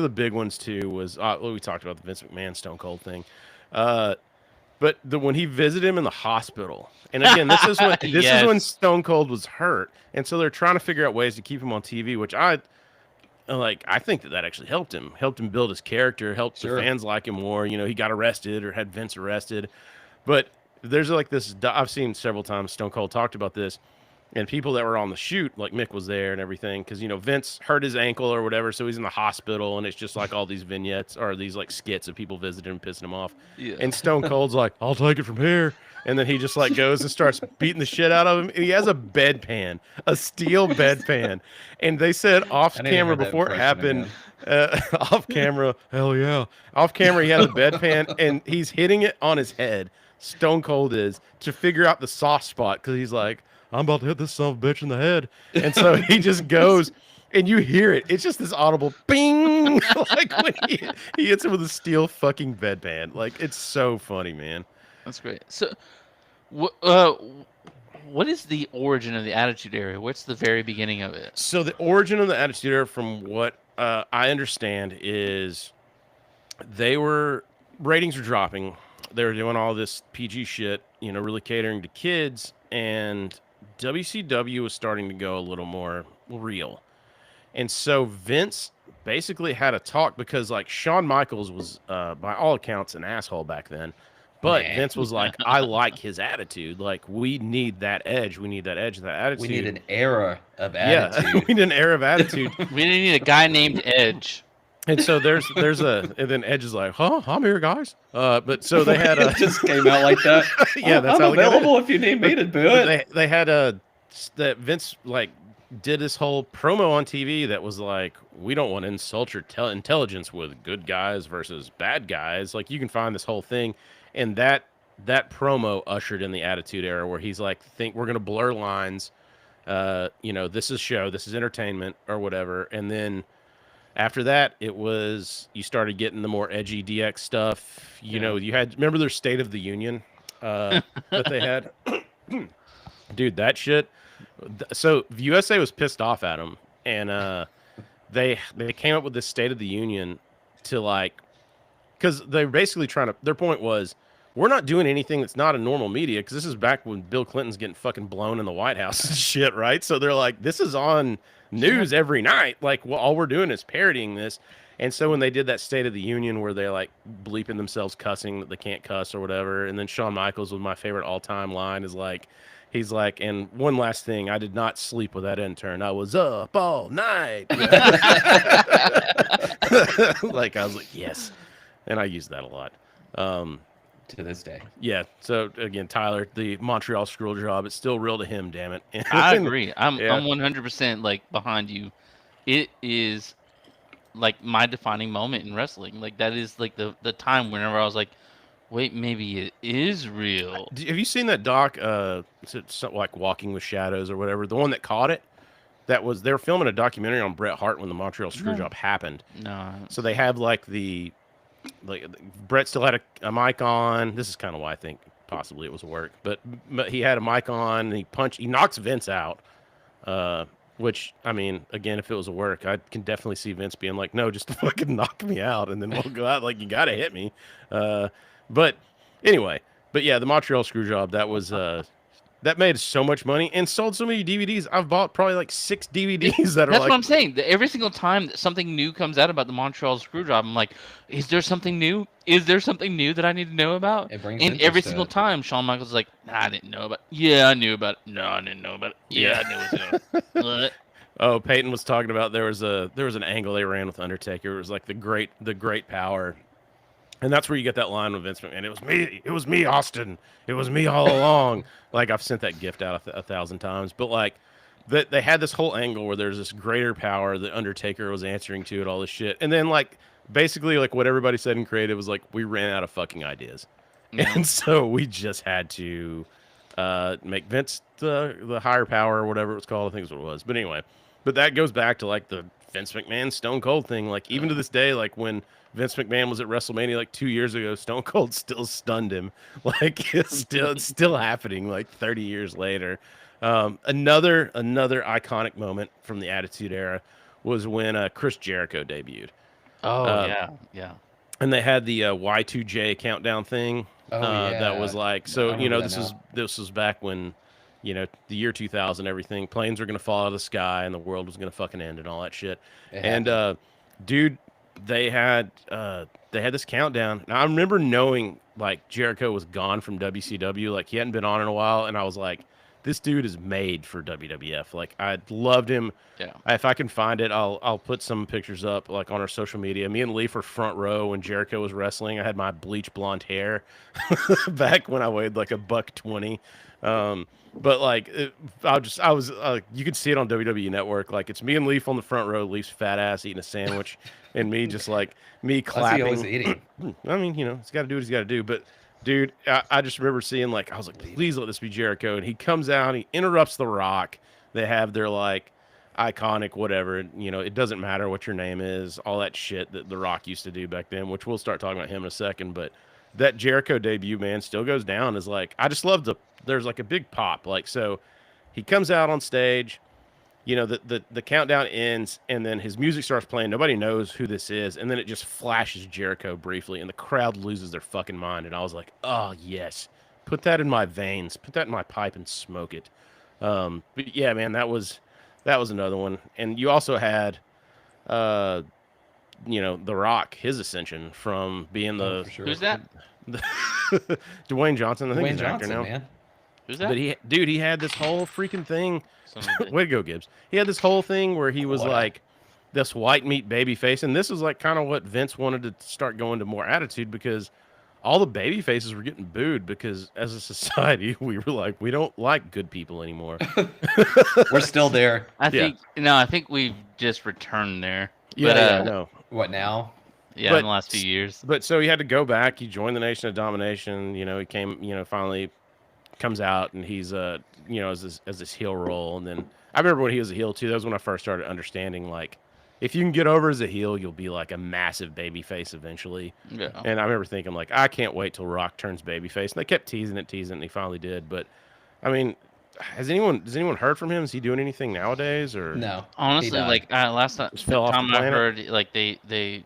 the big ones too was we talked about the Vince McMahon Stone Cold thing, but when he visited him in the hospital, and again this is when Yes. Stone Cold was hurt, and so they're trying to figure out ways to keep him on TV, which I think that actually helped him build his character, helped Sure. the fans like him more. He got arrested or had Vince arrested, but there's like this. I've seen several times Stone Cold talked about this, and people that were on the shoot, like Mick was there and everything, because Vince hurt his ankle or whatever, so he's in the hospital, and it's just like all these vignettes or these like skits of people visiting him, pissing him off. Yeah. And Stone Cold's like, "I'll take it from here," and then he just like goes and starts beating the shit out of him, and he has a bedpan, a steel bedpan, and they said off I need to hear camera that before it impression happened. Off camera, hell yeah. Off camera, he had a bedpan, and he's hitting it on his head. Stone Cold is to figure out the soft spot because he's like, I'm about to hit this son of a bitch in the head, and so he just goes, and you hear it. It's just this audible bing, like when he hits him with a steel fucking bedpan. Like it's so funny, man. That's great. So, what is the origin of the Attitude Era? What's the very beginning of it? So the origin of the Attitude Era, from what I understand, is ratings were dropping. They were doing all this PG shit, really catering to kids, and WCW was starting to go a little more real. And so Vince basically had a talk because, like, Shawn Michaels was, by all accounts, an asshole back then. But Vince was like, I like his attitude. Like, we need that edge. We need that edge, that attitude. We need an era of attitude. Yeah, we need an era of attitude. We need a guy named Edge. And so and then Edge is like, huh, I'm here, guys. But so they had It just came out like that. Yeah, that's I'm how they got available if you need me to do it. They had that Vince like did this whole promo on TV that was like, we don't want to insult your intelligence with good guys versus bad guys. Like, you can find this whole thing, and that promo ushered in the Attitude Era, where he's like, think we're gonna blur lines. This is show, this is entertainment or whatever, and then after that, you started getting the more edgy DX stuff. You remember their State of the Union that they had? Dude, that shit. So USA was pissed off at them, and they came up with this State of the Union to, like, because they're basically their point was, we're not doing anything that's not a normal media, because this is back when Bill Clinton's getting fucking blown in the White House and shit, right? So they're like, this is on news every night. Like, well, all we're doing is parodying this. And so when they did that State of the Union where they like bleeping themselves cussing that they can't cuss or whatever, and then Shawn Michaels, with my favorite all-time line, is like, he's like, and one last thing, I did not sleep with that intern. I was up all night. Like, I was like, yes. And I use that a lot. To this day. Yeah. So again, Tyler, the Montreal screw job, it's still real to him, damn it. I agree. I'm 100% like behind you. It is like my defining moment in wrestling. Like, that is like the time whenever I was like, wait, maybe it is real. Have you seen that doc? It's like Walking with Shadows or whatever. The one that caught it. They were filming a documentary on Bret Hart when the Montreal screw job happened. No. So they have like Bret still had a mic on. This is kind of why I think possibly it was work, but he had a mic on, and he knocks Vince out. Which, I mean, again, if it was a work, I can definitely see Vince being like, no, just fucking knock me out, and then we'll go out. Like, you got to hit me. But anyway, the Montreal screw job, that was, that made so much money and sold so many DVDs. I've bought probably like 6 DVDs that are That's like... what I'm saying. Every single time that something new comes out about the Montreal screw job, I'm like, is there something new? Is there something new that I need to know about? And every single time, Shawn Michaels is like, nah, I didn't know about it. Yeah, I knew about it. No, I didn't know about it. Yeah, I knew it was Oh, Peyton was talking about there was an angle they ran with Undertaker. It was like the great power. And that's where you get that line with Vince McMahon. It was me, Austin. It was me all along. Like, I've sent that gift out 1,000 times. But like, they had this whole angle where there's this greater power that Undertaker was answering to and all this shit. And then like, basically like what everybody said in creative was like, we ran out of fucking ideas. Yeah. And so we just had to make Vince the higher power or whatever it was called. I think is what it was. But anyway, but that goes back to like the Vince McMahon Stone Cold thing. Like, even to this day, like when Vince McMahon was at WrestleMania like 2 years ago, Stone Cold still stunned him. Like, it's still happening like 30 years later. Another iconic moment from the Attitude Era was when Chris Jericho debuted. Oh, yeah. And they had the Y2J countdown thing. That was like, so, this was back when, the year 2000, everything, planes were going to fall out of the sky and the world was going to fucking end and all that shit. And dude, they had this countdown. Now I remember knowing like Jericho was gone from WCW, like he hadn't been on in a while, and I was like, this dude is made for WWF. Like I loved him. Yeah. If I can find it, I'll put some pictures up like on our social media. Me and Leaf were front row when Jericho was wrestling. I had my bleach blonde hair back when I weighed like $120. But like I was you could see it on WWE Network. Like it's me and Leaf on the front row, Leaf's fat ass eating a sandwich, and me just like me What's he always clapping. eating? I mean, he's got to do what he's got to do. But dude, I just remember seeing like I was like, please let this be Jericho, and he comes out, he interrupts The Rock. They have their like iconic whatever. It doesn't matter what your name is, all that shit that The Rock used to do back then, which we'll start talking about him in a second. But that Jericho debut, man, still goes down as like I just love there's like a big pop. Like so he comes out on stage, the countdown ends and then his music starts playing. Nobody knows who this is, and then it just flashes Jericho briefly and the crowd loses their fucking mind. And I was like, oh yes, put that in my veins, put that in my pipe and smoke it. But yeah, man, that was another one. And you also had The Rock, his ascension from being Oh, for sure. Who's that? Dwayne Johnson. I think Dwayne he's an actor Johnson, now. man. Who's that? But he had this whole freaking thing. Son of a bitch. Way to go, Gibbs. He had this whole thing where he was Wow. like this white meat baby face, and this was like kind of what Vince wanted to start going to more attitude, because all the baby faces were getting booed because as a society we were like, we don't like good people anymore. We're still there. I think we've just returned there. Yeah, no. What now? Yeah, But in the last few years. But so he had to go back. He joined the Nation of Domination. He came, finally comes out, and he's as this heel role. And then I remember when he was a heel too. That was when I first started understanding, like, if you can get over as a heel, you'll be like a massive baby face eventually. Yeah. And I remember thinking, like, I can't wait till Rock turns babyface. And they kept teasing it, and he finally did. But I mean, has anyone heard from him? Is he doing anything nowadays, or No. Honestly, died. like last time, Just fell off the I planet? heard, like they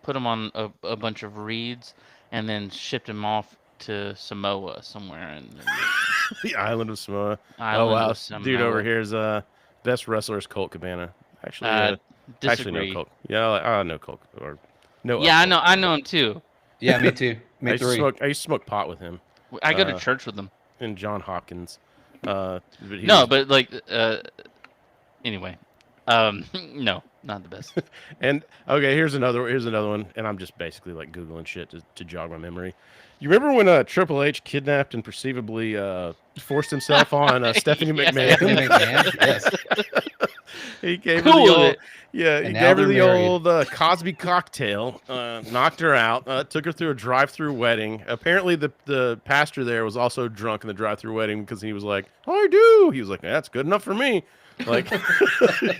put him on a bunch of reeds and then shipped him off to Samoa somewhere in the island of Samoa? island Oh wow, of Samoa. dude over here is best wrestler is Colt Cabana. Actually, Disagree. actually no Colt. Yeah, I know Colt or no. Yeah, Colt. I know him too. Yeah, me too. Me I used three. to smoke pot with him I go to church with him. and John Hopkins. But he No, was- but like anyway. No, not the best. And okay, here's another one, and I'm just basically like Googling shit to jog my memory. You remember when Triple H kidnapped and perceivably forced himself on Stephanie Yes. McMahon? Stephanie McMahon? Yes. He gave Cool her the with old, it. yeah, he And now gave her they're the married. old Cosby cocktail, knocked her out, took her through a drive-through wedding. Apparently, the pastor there was also drunk in the drive-through wedding because he was like, "I do." He was like, "That's good enough for me." Like,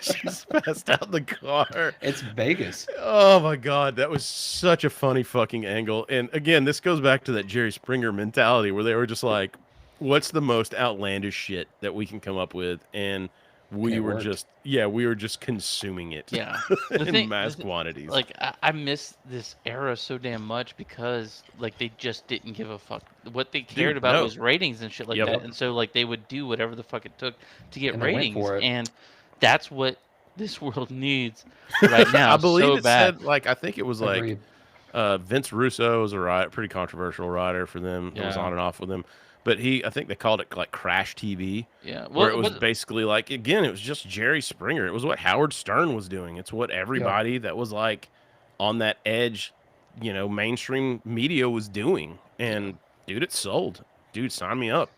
she's passed out in the car. It's Vegas. Oh my God, that was such a funny fucking angle. And again, this goes back to that Jerry Springer mentality where they were just like, what's the most outlandish shit that we can come up with? And we It were worked. just consuming it Yeah. in mass quantities. Like I miss this era so damn much because like they just didn't give a fuck. What they cared about no. was ratings and shit like Yep. that. And so like they would do whatever the fuck it took to get And they went ratings. for it. And that's what this world needs right now. I believe so it bad. said, like, I think it was like Agreed. Vince Russo was a pretty controversial writer for them. It was Yeah. on and off with them. But I think they called it like Crash TV. Yeah. Where it was basically like, again, it was just Jerry Springer. It was what Howard Stern was doing. It's what everybody that was like on that edge, mainstream media was doing. And dude, it sold. Dude, sign me up.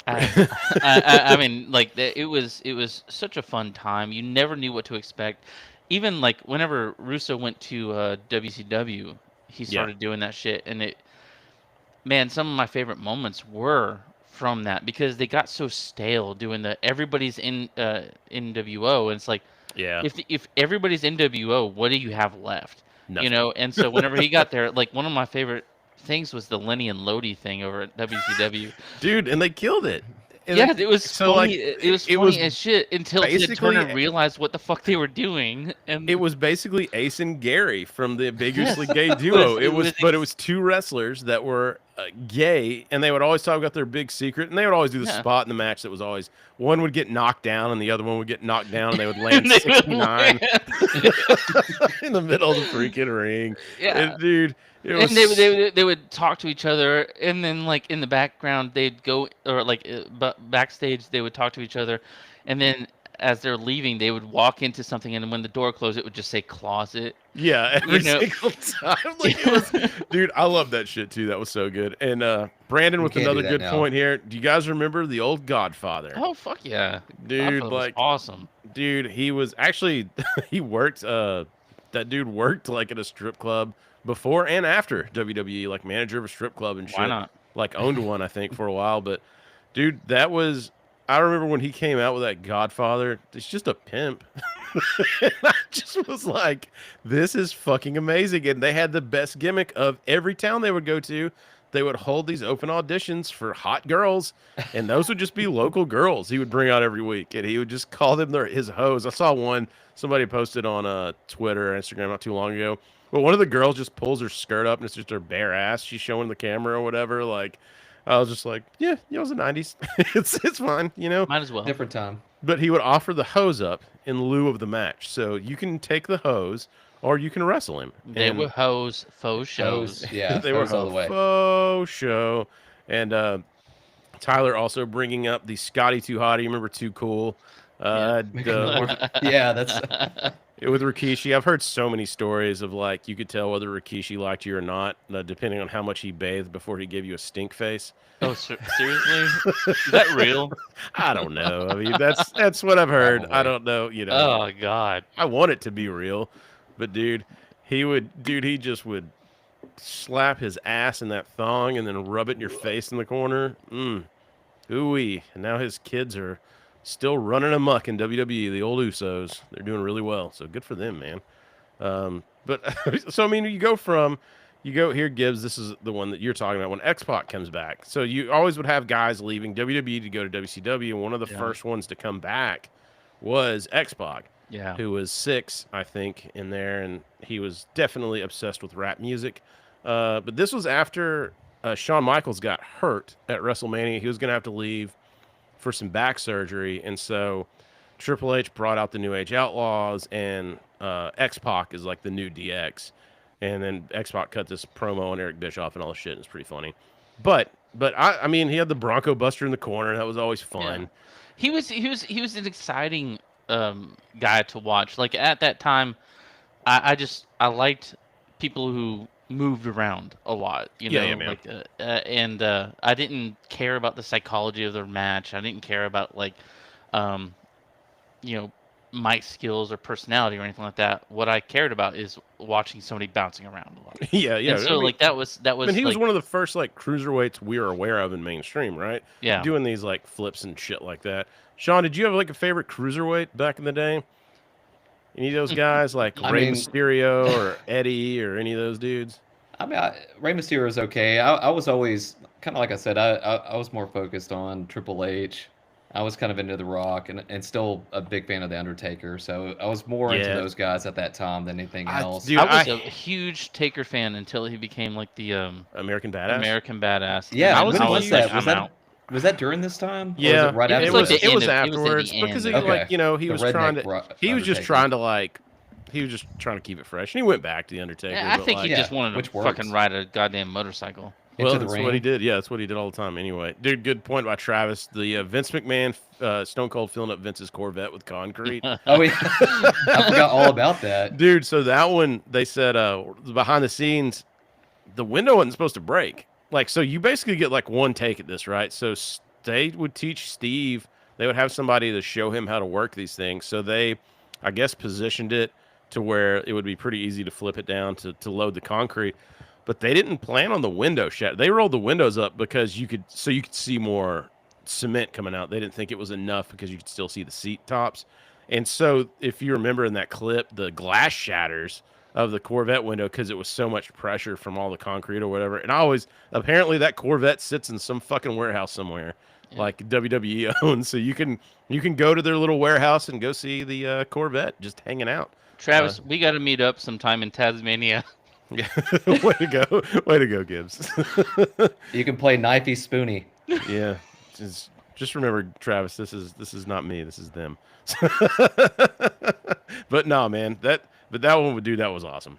I mean, like it was such a fun time. You never knew what to expect. Even like whenever Russo went to WCW, he started doing that shit, and some of my favorite moments were from that because they got so stale doing everybody's in NWO, and it's like Yeah. if everybody's NWO, what do you have left? Nothing. And so whenever he got there, like one of my favorite things was the Lenny and Lodi thing over at WCW. Dude, and they killed it. And Yeah, it was so, funny. like, It was it funny was as shit until Ted basically- Turner realized what the fuck they were doing, and It was basically Ace and Gary from the Ambiguously Yes. Gay duo. It It was, was but it was two wrestlers that were gay, and they would always talk about their big secret, and they would always do the Yeah. spot in the match that was always one would get knocked down and the other one would get knocked down, and they would land They would 69 land. in the middle of the freaking ring. Yeah. And, dude, it was And they would talk to each other, and then like in the background they'd go, or like backstage they would talk to each other, and then as they're leaving they would walk into something, and when the door closed it would just say closet. yeah, every know. single time. Like, it was, dude, I love that shit too. That was so good. And Brandon We with can't do another that good now. point here. Do you guys remember the old Godfather? Oh fuck yeah, Dude, Godfather was like, awesome. dude, he was actually he worked that dude worked like at a strip club before and after WWE, like manager of a strip club and shit. Why not? Like owned one, I think, for a while. But dude, that was I remember when he came out with that Godfather, it's just a pimp. And I just was like, this is fucking amazing. And they had the best gimmick of every town they would go to. They would hold these open auditions for hot girls, and those would just be local girls he would bring out every week, and he would just call them his hoes. I saw one somebody posted on Twitter or Instagram not too long ago, but one of the girls just pulls her skirt up and it's just her bare ass. She's showing the camera or whatever. Like, I was just like, yeah, it was the 90s. It's fine, you know. Might as well. Different time. But he would offer the hose up in lieu of the match, so you can take the hose or you can wrestle him. They And were hoes, faux shows. Yeah, they were those all the way. faux show. And Tyler also bringing up the Scotty Too Hottie. You remember Too Cool? Yeah, that's With Rikishi, I've heard so many stories of like you could tell whether Rikishi liked you or not, depending on how much he bathed before he gave you a stink face. Oh, seriously? Is that real? I don't know. I mean, that's what I've heard. I Probably. don't know. You know, Oh God. I want it to be real, but dude, he just would slap his ass in that thong and then rub it in your face in the corner. Ooh-wee. And now his kids are still running amok in WWE, the old Usos. They're doing really well, so good for them, man. But so I mean, you go here, Gibbs. This is the one that you're talking about when X-Pac comes back. So you always would have guys leaving WWE to go to WCW, and one of the first ones to come back was X-Pac. Yeah. Who was 6, I think, in there, and he was definitely obsessed with rap music. But this was after Shawn Michaels got hurt at WrestleMania. He was going to have to leave for some back surgery, and so Triple H brought out the New Age Outlaws, and X-Pac is like the new DX. And then X-Pac cut this promo on Eric Bischoff and all this shit. It's pretty funny. But I mean, he had the Bronco Buster in the corner. That was always fun. Yeah. He was an exciting guy to watch. Like at that time, I liked people who moved around a lot. You know, Yeah, man. Like, I didn't care about the psychology of their match. I didn't care about like, you know, mic skills or personality or anything like that. What I cared about is watching somebody bouncing around a lot. Yeah. And so I mean, like that was. I mean, he was like, one of the first like cruiserweights we were aware of in mainstream, right? Yeah. Doing these like flips and shit like that. Sean, did you have like a favorite cruiserweight back in the day? Any of those guys like I Rey mean- Mysterio or Eddie or any of those dudes? I mean, Rey Mysterio is okay. I was always kind of like I said. I was more focused on Triple H. I was kind of into The Rock and still a big fan of The Undertaker. So I was more into Yeah. those guys at that time than anything else. Dude, I was I- a huge Taker fan until he became like the American Badass. American Badass. Yeah, I was when a was huge- that? I'm out. Was that during this time? Or Yeah, was it right it after was that? like the it was end of- it was at the afterwards end. because he Okay. like he The was redneck trying to he was just Undertaker. trying to like he was just trying to keep it fresh, and he went back to the Undertaker. Yeah, I but, think like, he just wanted which to fucking works. ride a goddamn motorcycle. well, Into the that's ring. what he did. Yeah, that's what he did all the time. Anyway, dude, good point by Travis. The Vince McMahon, Stone Cold filling up Vince's Corvette with concrete. Oh, yeah. I forgot all about that. Dude, so that one they said behind the scenes, the window wasn't supposed to break. Like, so you basically get like one take at this, right? So they would teach Steve. They would have somebody to show him how to work these things. So they, I guess, positioned it to where it would be pretty easy to flip it down to load the concrete. But they didn't plan on the window shatter. They rolled the windows up because you could see more cement coming out. They didn't think it was enough because you could still see the seat tops. And so if you remember in that clip, the glass shatters of the Corvette window because it was so much pressure from all the concrete or whatever. And apparently that Corvette sits in some fucking warehouse somewhere, like WWE owns. So you can go to their little warehouse and go see the Corvette just hanging out. Travis, we got to meet up sometime in Tasmania. Yeah, way to go, Gibbs. You can play knifey spoony. Yeah, just remember, Travis. This is not me. This is them. But no, man, that one would do that was awesome.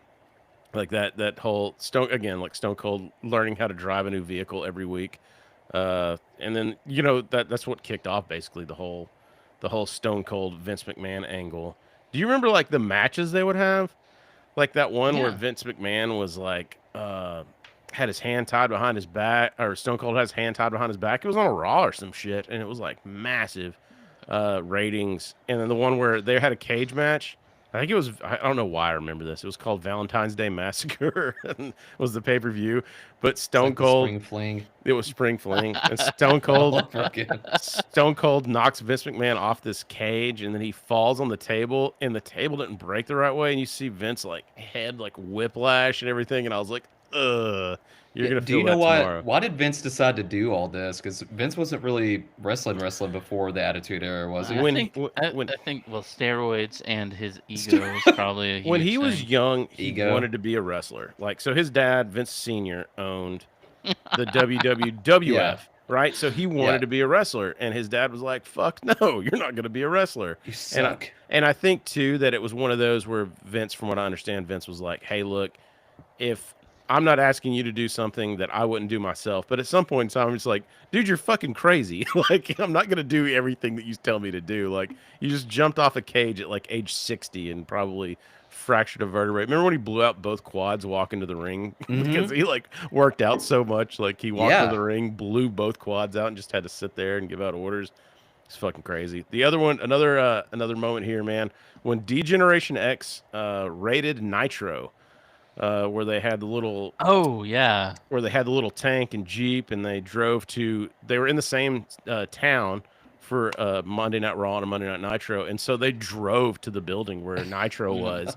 Like that whole Stone Cold learning how to drive a new vehicle every week, and then that's what kicked off basically the whole Stone Cold Vince McMahon angle. Do you remember like the matches they would have? Like that one where Yeah. Vince McMahon was like, had his hand tied behind his back, or Stone Cold had his hand tied behind his back. It was on a Raw or some shit, and it was like massive ratings. And then the one where they had a cage match. I think it was, I don't know why I remember this. It was called Valentine's Day Massacre, and was the pay-per-view. But Stone Like the Cold, spring fling. it was Spring Fling, and Stone All Cold over again. Stone Cold knocks Vince McMahon off this cage, and then he falls on the table, and the table didn't break the right way, and you see Vince like head like whiplash and everything, and I was like, ugh, you're gonna Do feel you know that why? tomorrow. Why did Vince decide to do all this? Because Vince wasn't really wrestling before the Attitude Era, was he? When- I think, when- I think well, steroids and his ego is probably a huge When he was thing. young, he Ego. wanted to be a wrestler. Like, so his dad, Vince Sr., owned the WWF, Yeah. right? So he wanted Yeah. to be a wrestler, and his dad was like, fuck no, you're not going to be a wrestler. You And I, suck. and I think, too, that it was one of those where Vince, from what I understand, Vince was like, hey, look, if I'm not asking you to do something that I wouldn't do myself, but at some point in time, I'm just like, dude, you're fucking crazy. Like, I'm not going to do everything that you tell me to do. Like, you just jumped off a cage at like age 60 and probably fractured a vertebrae. Remember when he blew out both quads walking to the ring? Because he like worked out so much. Like, he walked Yeah. to the ring, blew both quads out, and just had to sit there and give out orders. It's fucking crazy. The other one, another moment here, man, when D-Generation X raided Nitro, where they had the little Oh yeah, tank and Jeep, and they were in the same town for Monday Night Raw and a Monday Night Nitro, and so they drove to the building where Nitro was,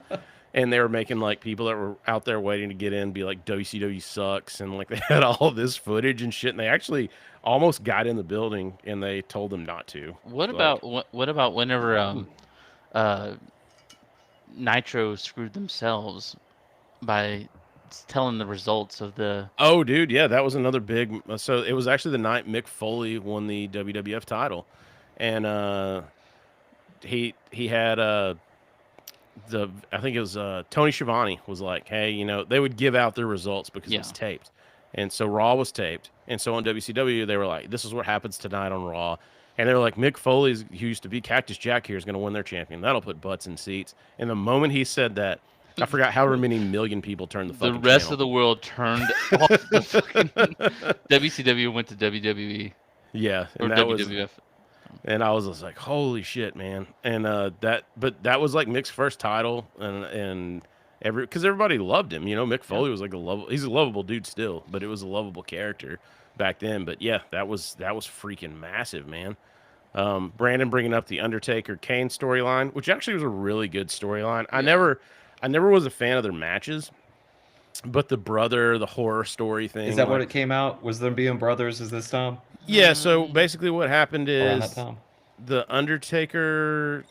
and they were making like people that were out there waiting to get in be like, WCW sucks, and like they had all this footage and shit, and they actually almost got in the building, and they told them not to. what Like, about what about whenever Nitro screwed themselves by telling the results of the Oh, dude, yeah, that was another big. So it was actually the night Mick Foley won the WWF title, and he had I think it was Tony Schiavone was like, hey, they would give out their results because it was Yeah. taped, and so Raw was taped, and so on WCW they were like, this is what happens tonight on Raw, and they were like, Mick Foley, who used to be Cactus Jack here, is going to win their champion. That'll put butts in seats. And the moment he said that, I forgot however many million people turned the the fucking rest channel. of the world turned off the fucking WCW went to WWE Yeah, or and that was, WWF. and I was just like, holy shit, man. And but that was like Mick's first title, and because everybody loved him. Mick Foley was like he's a lovable dude still, but it was a lovable character back then. But yeah, that was freaking massive, man. Brandon bringing up the Undertaker Kane storyline, which actually was a really good storyline. I never was a fan of their matches, but the horror story thing. Is that what like- it came out? Was them being brothers? Is this time? Yeah. So basically, what happened Around that is time? the Undertaker,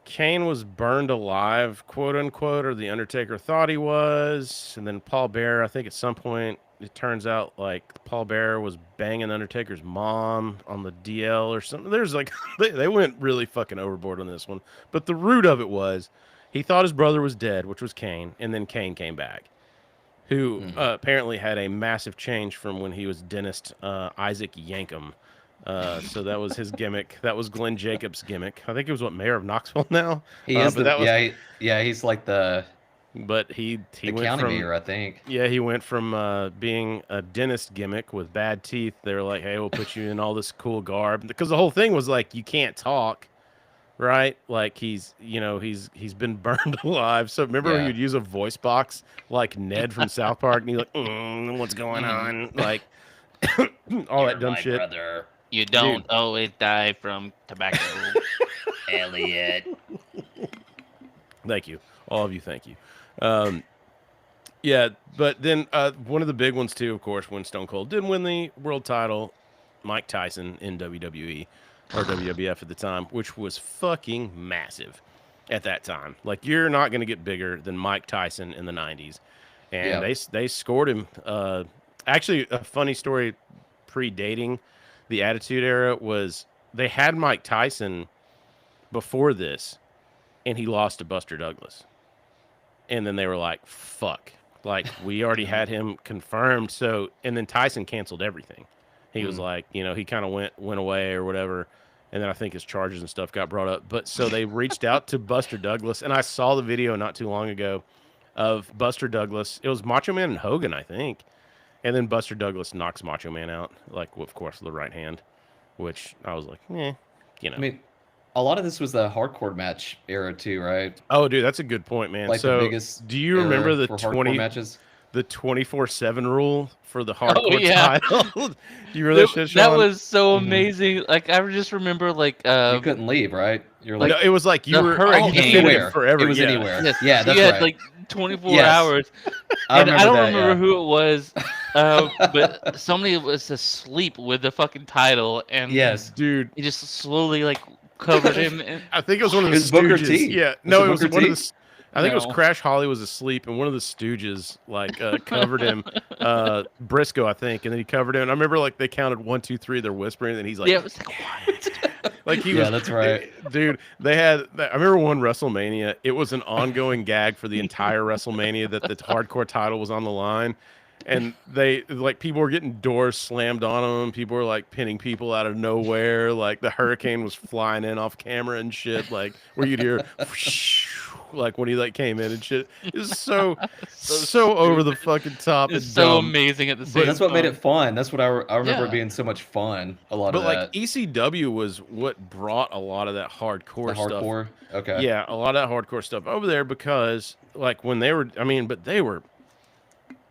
Kane was burned alive, quote unquote, or the Undertaker thought he was, and then Paul Bearer, I think at some point it turns out like Paul Bearer was banging Undertaker's mom on the DL or something. There's like they went really fucking overboard on this one, but the root of it was he thought his brother was dead, which was Kane, and then Kane came back, who apparently had a massive change from when he was dentist Isaac Yankem. So that was his gimmick. That was Glenn Jacobs' gimmick. I think he was mayor of Knoxville now. He is but that was, he's like the But he went county from mayor, I think. yeah, he went from being a dentist gimmick with bad teeth. They were like, hey, we'll put you in all this cool garb, because the whole thing was like you can't talk, right? Like he's been burned alive. So remember Yeah. he would use a voice box like Ned from South Park, and he's like, what's going on? Like all that dumb shit. Brother, You don't always die from tobacco. Elliot. Thank you. All of you, thank you. Yeah, but then one of the big ones, too, of course, when Stone Cold did win the world title, Mike Tyson in WWE, or WWF at the time, which was fucking massive at that time. Like, you're not going to get bigger than Mike Tyson in the 90s. and they scored him. Actually, a funny story predating the Attitude Era was they had Mike Tyson before this, and he lost to Buster Douglas. And then they were like, fuck. Like, we already had him confirmed. So, and then Tyson canceled everything. He was like, you know, he kind of went away or whatever. And then I think his charges and stuff got brought up. But so they reached out to Buster Douglas. And I saw the video not too long ago of Buster Douglas. It was Macho Man and Hogan, I think. And then Buster Douglas knocks Macho Man out, like, of course, with the right hand, which I was like, you know. I mean, a lot of this was the hardcore match era too, right? Oh, dude, that's a good point, man. Like so, the biggest do you remember the for hardcore matches? The 24/7 rule for the hardcore yeah. title? Do you remember that shit, Sean? That was so amazing. Like I just remember, like you couldn't leave, right? You're like, no, it was like you the were hurricane. definitive forever. It was yeah. anywhere. Yes. Yeah, So that's you had right. like 24 hours. I And I don't that, remember yeah. who it was, but somebody was asleep with the fucking title, and Yes. Dude, he just slowly like covered him. I think it was one of the It was Booker Stooges. T. Yeah, Was no, it it was Booker one of T? the. I think it was No. Crash Holly was asleep, and one of the Stooges like covered him, Briscoe, I think, and then he covered him. And I remember like they counted 1, 2, 3. They're whispering, and he's like, Yeah, it was like, what? like he Yeah, was. that's right. Dude. They had. I remember one WrestleMania. It was an ongoing gag for the entire WrestleMania that the hardcore title was on the line, and they like people were getting doors slammed on them. People were like pinning people out of nowhere. Like the hurricane was flying in off camera and shit. Like where you'd hear. Like when he like came in and shit, it was so over the fucking top. It's and so dumb. amazing at the But same that's what made time. it fun. That's what I remember Yeah. being so much fun. A lot But of like that. ECW was what brought a lot of that hardcore The stuff. hardcore. Okay. Yeah, a lot of that hardcore stuff over there because like when they were, I mean, but they were.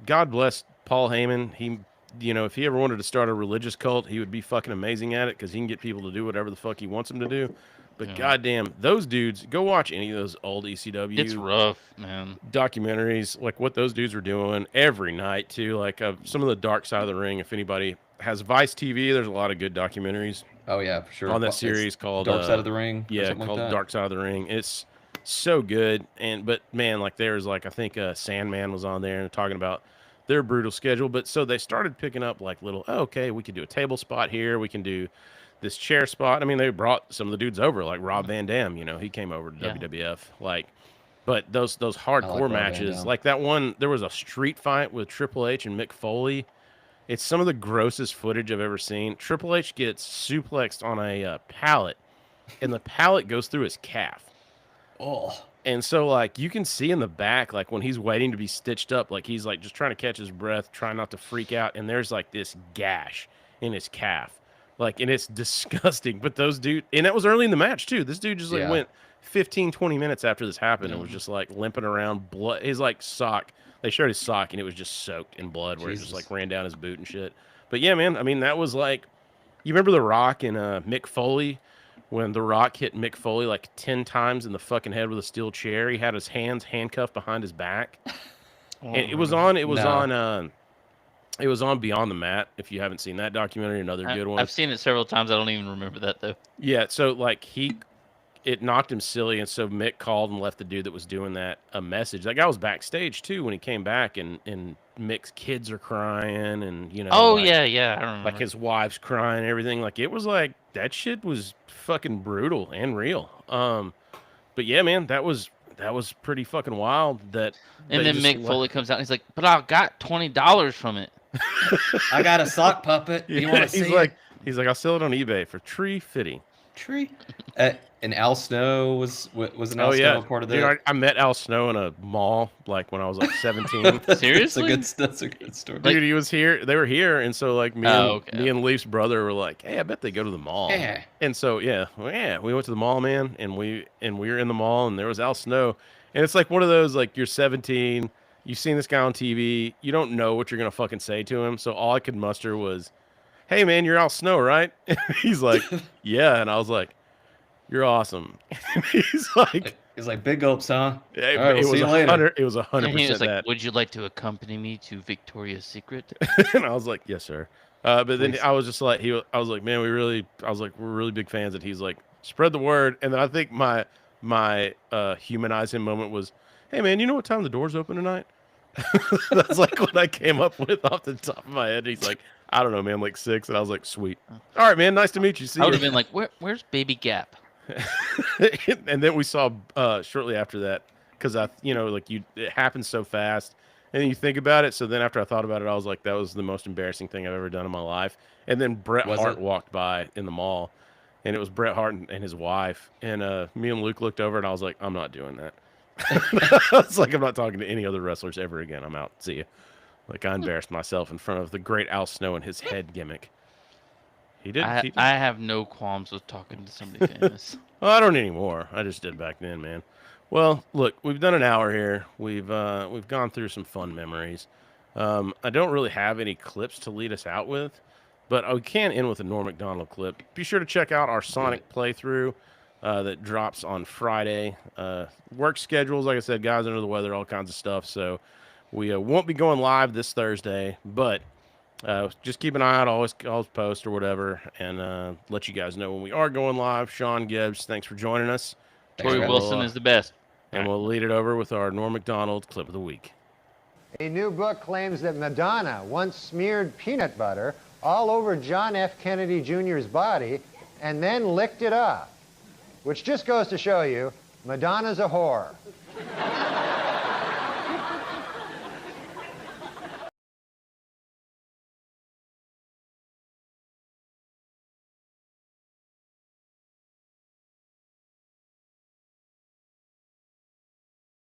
God bless Paul Heyman. He, you know, if he ever wanted to start a religious cult, he would be fucking amazing at it because he can get people to do whatever the fuck he wants them to do. But goddamn, those dudes, go watch any of those old ECW. It's rough, man. Documentaries, like what those dudes were doing every night too. Like some of the Dark Side of the Ring. If anybody has Vice TV, there's a lot of good documentaries Oh yeah, for sure. on that It's series called Dark Side of the Ring. Or Yeah, something called like that. Dark Side of the Ring. It's so good, but man, like there's like I think Sandman was on there and talking about their brutal schedule. But so they started picking up like little, okay, we could do a table spot here, we can do this chair spot. I mean, they brought some of the dudes over, like Rob Van Dam. You know, he came over to Yeah. WWF. Like, but those hardcore Rob Van matches, Dam. like that one, there was a street fight with Triple H and Mick Foley. It's some of the grossest footage I've ever seen. Triple H gets suplexed on a pallet, and the pallet goes through his calf. Oh. And so, like, you can see in the back, like, when he's waiting to be stitched up, like, he's, like, just trying to catch his breath, trying not to freak out, and there's, like, this gash in his calf. Like, and it's disgusting. But those dudes, and that was early in the match, too. This dude just, like, Yeah. went 15, 20 minutes after this happened and was just, like, limping around, blood. His, like, sock. They showed his sock, and it was just soaked in blood where it just, like, ran down his boot and shit. But, yeah, man, I mean, that was, like, you remember The Rock and Mick Foley? When The Rock hit Mick Foley like 10 times in the fucking head with a steel chair, he had his hands handcuffed behind his back. And it was on Beyond the Mat. If you haven't seen that documentary, another good one. I've seen it several times. I don't even remember that though. Yeah, so like it knocked him silly, and so Mick called and left the dude that was doing that a message. That guy was backstage too when he came back, and Mick's kids are crying, and you know. Oh like, yeah, I remember. like his wife's crying and everything. Like it was like that shit was fucking brutal and real. But yeah, man, that was pretty fucking wild. That and they then just Mick Foley comes out and he's like, "But I got $20 from it." I got a sock puppet. You want to see he's like, I'll sell it on eBay for $350. tree? And Al Snow was an Al Oh Snow yeah, a part of dude, that. I met Al Snow in a mall like when I was like 17. Seriously? That's a good story. Dude, he was here. They were here, and so like me and Leaf's brother were like, "Hey, I bet they go to the mall." Yeah. And so we went to the mall, man, and we were in the mall, and there was Al Snow, and it's like one of those like you're 17, you've seen this guy on TV, you don't know what you're gonna fucking say to him, so all I could muster was, "Hey, man, you're Al Snow, right?" And he's like, "Yeah," and I was like, "You're awesome." And he's like. He's like, big gulps, huh? It, All right, it we'll was see you later. It was And he 100% was like, that. "Would you like to accompany me to Victoria's Secret?" And I was like, "Yes, sir." But then Please. I was just like, I was like, "Man, we're really big fans." And he's like, "Spread the word." And then I think my humanize him moment was, "Hey, man, you know what time the doors open tonight?" That's like what I came up with off the top of my head. He's like, I don't know, man, like 6. And I was like, sweet. All right, man, nice to meet you. See I would you. have been like, where's Baby Gap? And then we saw shortly after that, because it happens so fast, and then you think about it. So then after I thought about it, I was like, that was the most embarrassing thing I've ever done in my life. And then Bret Hart walked by in the mall, and it was Bret Hart and his wife, and me and Luke looked over, and I was like, I'm not doing that. I was like, I'm not talking to any other wrestlers ever again. I'm out. See you. Like, I embarrassed myself in front of the great Al Snow and his head gimmick. He did. I have no qualms with talking to somebody famous. Well, I don't anymore. I just did back then, man. Well, look, we've done an hour here. We've gone through some fun memories. I don't really have any clips to lead us out with, but I can end with a Norm Macdonald clip. Be sure to check out our Sonic playthrough that drops on Friday. Work schedules, like I said, guys under the weather, all kinds of stuff. So we won't be going live this Thursday, but just keep an eye out, always post or whatever, and let you guys know when we are going live. Sean Gibbs, thanks for joining us. Tori Wilson is the best. And we'll lead it over with our Norm Macdonald clip of the week. A new book claims that Madonna once smeared peanut butter all over John F. Kennedy Jr.'s body and then licked it off, which just goes to show you Madonna's a whore.